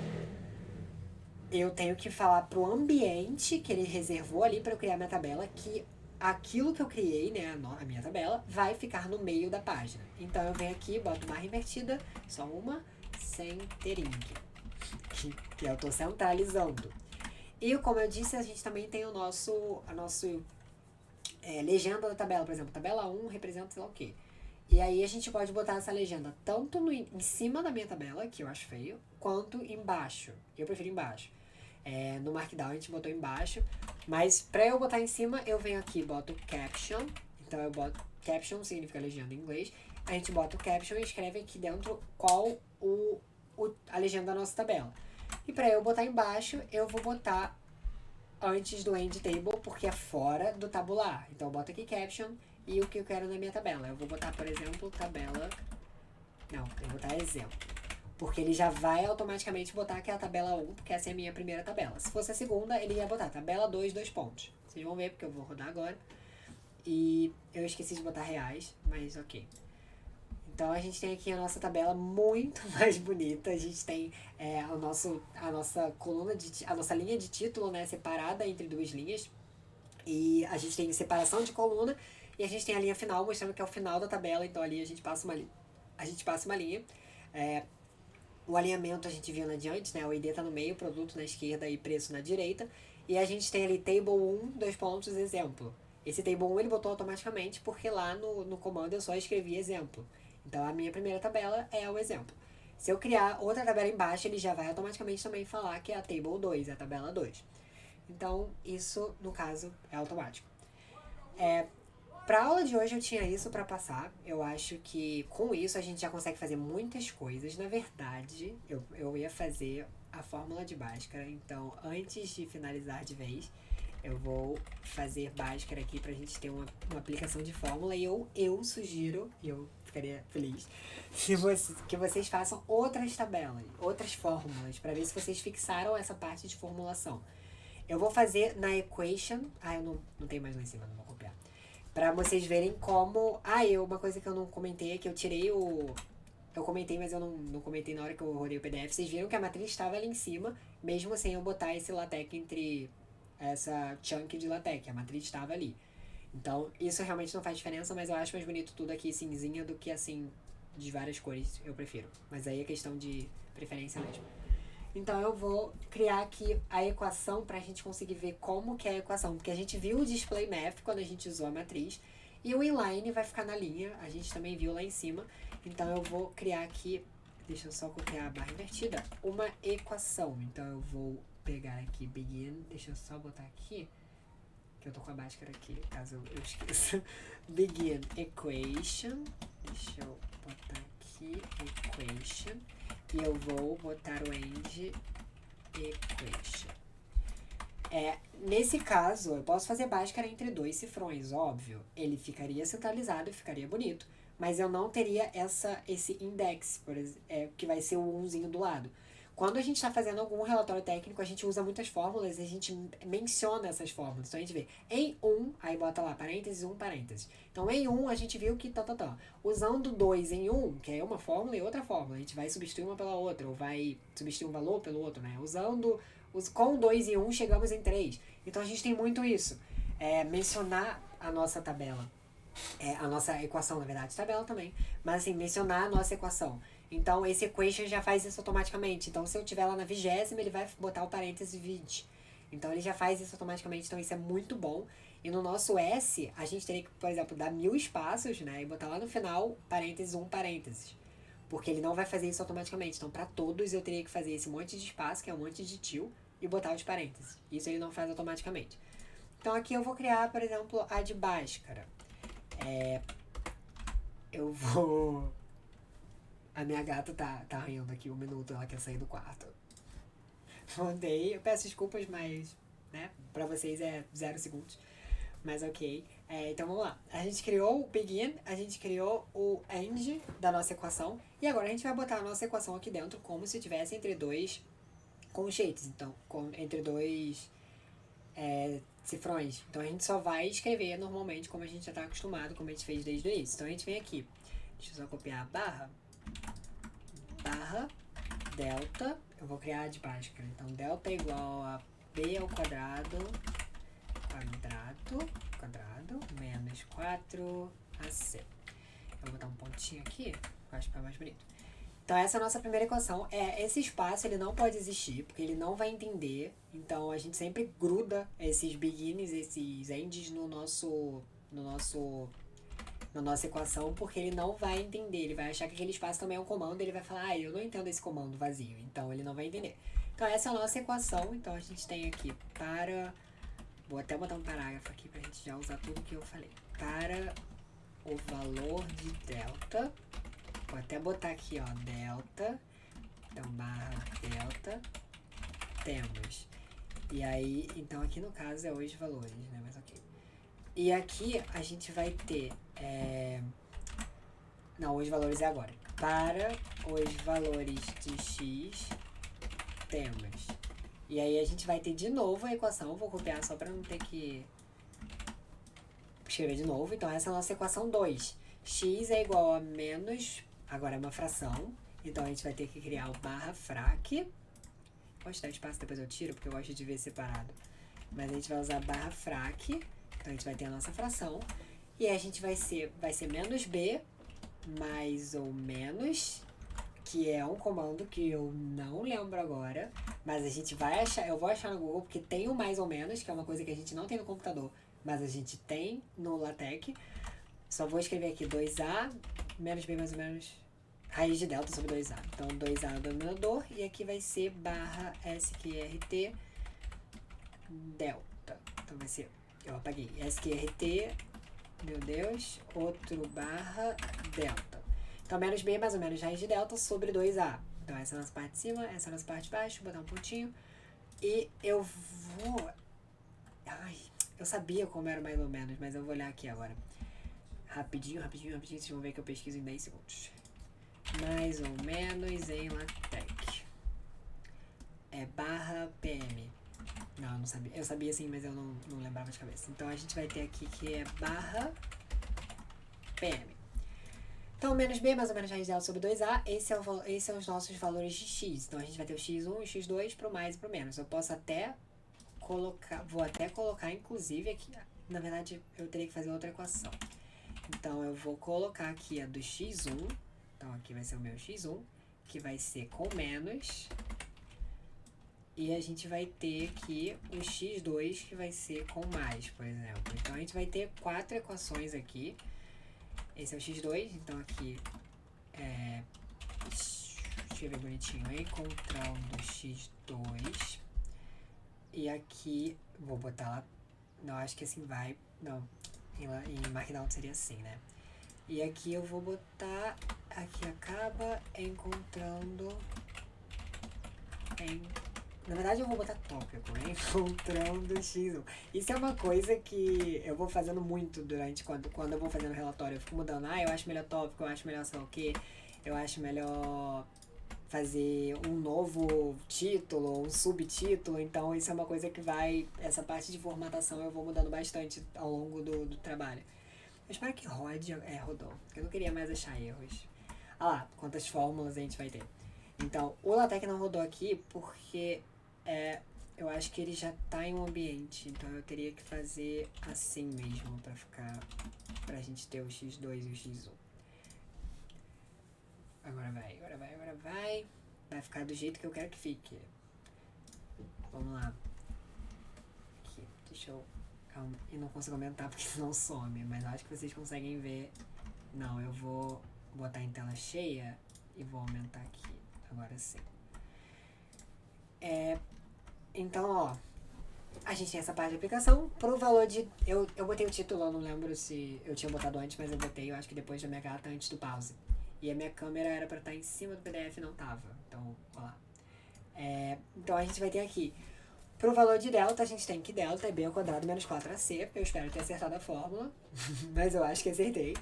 eu tenho que falar pro ambiente que ele reservou ali para eu criar minha tabela, que aquilo que eu criei, né, a minha tabela, vai ficar no meio da página. Então, eu venho aqui, boto barra invertida, só uma, centering, que eu estou centralizando. E como eu disse, a gente também tem a nossa legenda da tabela. Por exemplo, tabela 1 representa sei lá o quê. E aí a gente pode botar essa legenda tanto em cima da minha tabela, que eu acho feio, quanto embaixo. Eu prefiro embaixo. No Markdown a gente botou embaixo, mas pra eu botar em cima, eu venho aqui e boto caption. Então eu boto caption, significa legenda em inglês. A gente bota o caption e escreve aqui dentro qual a legenda da nossa tabela. E pra eu botar embaixo, eu vou botar antes do end table, porque é fora do tabular. Então eu boto aqui caption e o que eu quero na minha tabela. Eu vou botar, por exemplo, tabela... Não, eu vou botar exemplo. Porque ele já vai automaticamente botar aqui a tabela 1, porque essa é a minha primeira tabela. Se fosse a segunda, ele ia botar tabela 2, 2 pontos. Vocês vão ver, porque eu vou rodar agora. E eu esqueci de botar reais, mas ok. Então a gente tem aqui a nossa tabela muito mais bonita. A gente tem a nossa coluna, a nossa linha de título, né, separada entre duas linhas. E a gente tem separação de coluna. E a gente tem a linha final, mostrando que é o final da tabela. Então ali a gente passa uma linha. O alinhamento a gente viu na adiante, né? O ID tá no meio, produto na esquerda e preço na direita. E a gente tem ali table 1, 2 pontos, exemplo. Esse table 1 ele botou automaticamente, porque lá no comando eu só escrevi exemplo. Então a minha primeira tabela é o exemplo. Se eu criar outra tabela embaixo, ele já vai automaticamente também falar que é a table 2, é a tabela 2. Então isso, no caso, é automático. Pra aula de hoje eu tinha isso pra passar. Eu acho que com isso a gente já consegue fazer muitas coisas. Na verdade, eu ia fazer a fórmula de Bhaskara. Então, antes de finalizar de vez, eu vou fazer Bhaskara aqui pra gente ter uma aplicação de fórmula. E eu sugiro, e eu ficaria feliz, que vocês façam outras tabelas, outras fórmulas, pra ver se vocês fixaram essa parte de formulação. Eu vou fazer na equation... eu não tenho mais lá em cima, não vou copiar. Pra vocês verem como... uma coisa que eu não comentei é que eu tirei o... Eu comentei, mas eu não comentei na hora que eu rodei o PDF. Vocês viram que a matriz estava ali em cima, mesmo sem eu botar esse LaTeX entre essa chunk de LaTeX. A matriz estava ali. Então, isso realmente não faz diferença, mas eu acho mais bonito tudo aqui cinzinha do que assim, de várias cores. Eu prefiro. Mas aí é questão de preferência mesmo. Então eu vou criar aqui a equação pra gente conseguir ver como que é a equação. Porque a gente viu o display math quando a gente usou a matriz. E o inline vai ficar na linha, a gente também viu lá em cima. Então eu vou criar aqui, deixa eu só copiar a barra invertida, uma equação. Então eu vou pegar aqui begin, deixa eu só botar aqui, que eu tô com a Bhaskara aqui, caso eu esqueça. Begin equation, deixa eu botar aqui, equation. E eu vou botar o end equation. Nesse caso, eu posso fazer Bhaskara entre dois cifrões, óbvio. Ele ficaria centralizado e ficaria bonito. Mas eu não teria esse index, por exemplo, que vai ser o 1zinho do lado. Quando a gente está fazendo algum relatório técnico, a gente usa muitas fórmulas e a gente menciona essas fórmulas. Então a gente vê em 1, aí bota lá parênteses, 1 parênteses. Então em 1 a gente viu que usando 2 em 1, que é uma fórmula e outra fórmula, a gente vai substituir uma pela outra, ou vai substituir um valor pelo outro, né? Com 2 em 1 chegamos em 3. Então a gente tem muito isso. Mencionar a nossa tabela. A nossa equação, na verdade, tabela também. Mas assim, mencionar a nossa equação. Então, esse equation já faz isso automaticamente. Então, se eu tiver lá na 20ª, ele vai botar o parênteses 20. Então, ele já faz isso automaticamente. Então, isso é muito bom. E no nosso S, a gente teria que, por exemplo, dar 1000 espaços, né? E botar lá no final, parênteses 1 parênteses. Porque ele não vai fazer isso automaticamente. Então, para todos, eu teria que fazer esse monte de espaço, que é um monte de til, e botar os parênteses. Isso ele não faz automaticamente. Então, aqui eu vou criar, por exemplo, a de Bhaskara. Eu vou... A minha gata tá arranhando aqui 1 minuto, ela quer sair do quarto. Mandei, eu peço desculpas, mas, né, pra vocês é 0 segundos. Mas ok. Então vamos lá. A gente criou o begin, a gente criou o end da nossa equação. E agora a gente vai botar a nossa equação aqui dentro como se tivesse entre dois colchetes. Então, entre dois cifrões. Então a gente só vai escrever normalmente como a gente já tá acostumado, como a gente fez desde o início. Então a gente vem aqui. Deixa eu só copiar a barra delta, eu vou criar a de Bhaskara. Então, delta é igual a b ao quadrado, menos 4ac. Eu vou botar um pontinho aqui, eu acho que fica mais bonito. Então essa é a nossa primeira equação. Esse espaço ele não pode existir, porque ele não vai entender. Então a gente sempre gruda esses beginnings, esses ends na nossa equação, porque ele não vai entender. Ele vai achar que aquele espaço também é um comando, ele vai falar, eu não entendo esse comando vazio. Então ele não vai entender. Então essa é a nossa equação. Então a gente tem aqui para... Vou até botar um parágrafo aqui pra gente já usar tudo que eu falei. Para o valor de delta... Vou até botar aqui, ó, delta. Então, barra delta. Temos. E aí, então aqui no caso é os valores, né? Mas ok. E aqui a gente vai ter... Não, os valores é agora. Para os valores de x, temos. E aí a gente vai ter de novo a equação. Vou copiar só para não ter que escrever de novo. Então essa é a nossa equação 2. X é igual a menos... Agora é uma fração. Então a gente vai ter que criar o barra frac. Pode dar espaço, depois eu tiro, porque eu gosto de ver separado. Mas a gente vai usar barra frac. Então a gente vai ter a nossa fração. E aí a gente vai ser menos b mais ou menos, que é um comando que eu não lembro agora, mas a gente vai achar, eu vou achar no Google, porque tem o mais ou menos, que é uma coisa que a gente não tem no computador, mas a gente tem no LaTeX. Só vou escrever aqui 2a menos b mais ou menos, raiz de delta sobre 2a. Então 2a é o denominador, e aqui vai ser barra sqrt delta. Então vai ser, eu apaguei, sqrt, meu Deus, outro barra delta. Então, menos b mais ou menos raiz de delta sobre 2a. Então, essa é a nossa parte de cima, essa é a nossa parte de baixo. Vou botar um pontinho. E eu vou... Ai, eu sabia como era mais ou menos, mas eu vou olhar aqui agora. Rapidinho. Vocês vão ver que eu pesquiso em 10 segundos. Mais ou menos em LaTeX. É barra PM. Não, eu não sabia. Eu sabia sim, mas eu não lembrava de cabeça. Então, a gente vai ter aqui que é barra PM. Então, menos b mais ou menos raiz de delta sobre 2a, esses são os nossos valores de x. Então, a gente vai ter o x1 e o x2 pro mais e pro menos. Eu posso até colocar, vou até colocar, inclusive, aqui, na verdade, eu teria que fazer outra equação. Então, eu vou colocar aqui a do x1, então aqui vai ser o meu x1, que vai ser com menos, e a gente vai ter aqui o x2, que vai ser com mais, por exemplo. Então, a gente vai ter 4 equações aqui. Esse é o x2, então aqui deixa eu ver bonitinho, encontrando x2, e aqui, vou botar lá, não, acho que assim vai, não, em Markdown seria assim, né? E aqui eu vou botar, aqui acaba encontrando, na verdade eu vou botar tópico, encontrando x1. Isso é uma coisa que eu vou fazendo muito durante, quando eu vou fazendo relatório, eu fico mudando, eu acho melhor tópico, eu acho melhor sei lá o quê, eu acho melhor fazer um novo título, um subtítulo, então isso é uma coisa que essa parte de formatação eu vou mudando bastante ao longo do trabalho. Eu espero que rodou, porque eu não queria mais achar erros. Ah lá, quantas fórmulas a gente vai ter. Então, o LaTeX não rodou aqui porque eu acho que ele já tá em um ambiente, então eu teria que fazer assim mesmo pra gente ter o x2 e o x1. Agora vai. Vai ficar do jeito que eu quero que fique. Vamos lá. Aqui, deixa eu... Calma, e não consigo aumentar porque senão some, mas acho que vocês conseguem ver. Não, eu vou botar em tela cheia e vou aumentar aqui. Agora sim. Então, ó, a gente tem essa parte de aplicação. Pro valor de... Eu botei o título, eu não lembro se eu tinha botado antes, mas eu botei, eu acho que depois da minha gata, antes do pause. E a minha câmera era pra estar em cima do PDF e não tava. Então, ó lá. Então, a gente vai ter aqui. Pro valor de delta, a gente tem que delta é b ao quadrado menos 4ac. Eu espero ter acertado a fórmula, mas eu acho que acertei.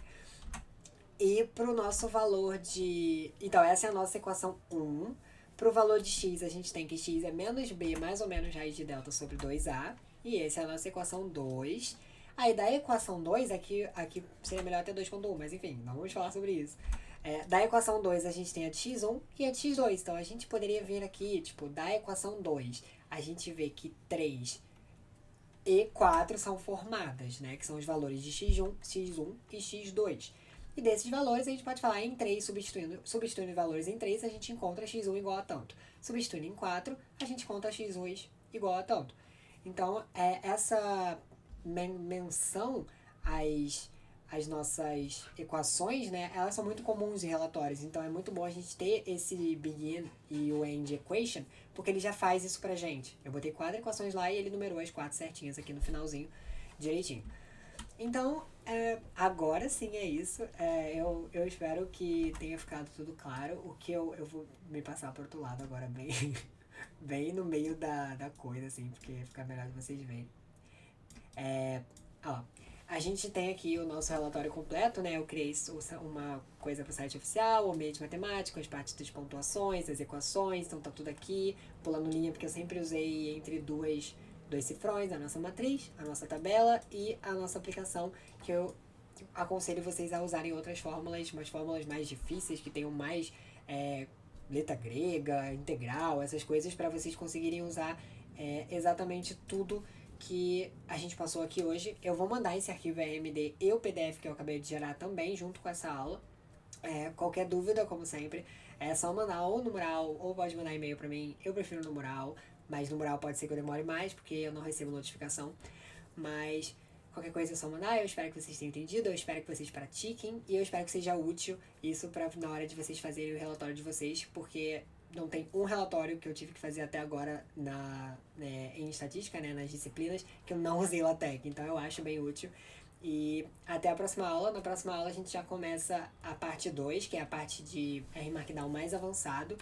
E pro nosso valor de... Então, essa é a nossa equação 1. Pro valor de x, a gente tem que x é menos b mais ou menos raiz de delta sobre 2a. E essa é a nossa equação 2. Aí, da equação 2, aqui seria melhor ter 2.1, mas enfim, não vamos falar sobre isso. Da equação 2, a gente tem a de x1 e a de x2. Então, a gente poderia vir aqui, tipo, da equação 2, a gente vê que 3 e 4 são formadas, né? Que são os valores de x1 e x2. E desses valores a gente pode falar em 3, substituindo valores em 3, a gente encontra x1 igual a tanto. Substituindo em 4, a gente encontra x2 igual a tanto. Então, essa menção às nossas equações, né, elas são muito comuns em relatórios. Então, é muito bom a gente ter esse begin e o end equation, porque ele já faz isso pra gente. Eu botei 4 equações lá e ele numerou as 4 certinhas aqui no finalzinho, direitinho. Então, agora sim é isso. Eu espero que tenha ficado tudo claro. O que eu vou me passar pro outro lado agora, bem, bem no meio da coisa, assim, porque fica melhor de vocês verem. Ó, a gente tem aqui o nosso relatório completo, né? Eu criei uma coisa pro site oficial, o ambiente matemático, as partes das pontuações, as equações, então tá tudo aqui, pulando linha, porque eu sempre usei entre dois cifrões, a nossa matriz, a nossa tabela e a nossa aplicação, que eu aconselho vocês a usarem outras fórmulas, umas fórmulas mais difíceis, que tenham mais letra grega, integral, essas coisas, para vocês conseguirem usar exatamente tudo que a gente passou aqui hoje. Eu vou mandar esse arquivo AMD e o PDF que eu acabei de gerar também, junto com essa aula. Qualquer dúvida, como sempre, é só mandar ou no mural, ou pode mandar e-mail pra mim. Eu prefiro no mural, mas no mural pode ser que eu demore mais, porque eu não recebo notificação. Mas qualquer coisa é só mandar. Eu espero que vocês tenham entendido, eu espero que vocês pratiquem e eu espero que seja útil isso pra na hora de vocês fazerem o relatório de vocês, porque não tem um relatório que eu tive que fazer até agora em estatística, né, nas disciplinas, que eu não usei LaTeX. Então eu acho bem útil. E até a próxima aula. Na próxima aula a gente já começa a parte 2, que é a parte de R Markdown mais avançado.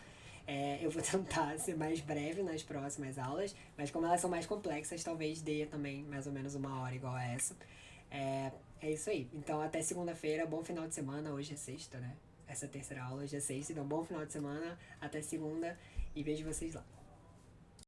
Eu vou tentar ser mais breve nas próximas aulas, mas como elas são mais complexas, talvez dê também mais ou menos 1 hora igual a essa. É isso aí. Então até segunda-feira, bom final de semana. Hoje é sexta, né? Essa terceira aula hoje é sexta, então bom final de semana. Até segunda e vejo vocês lá.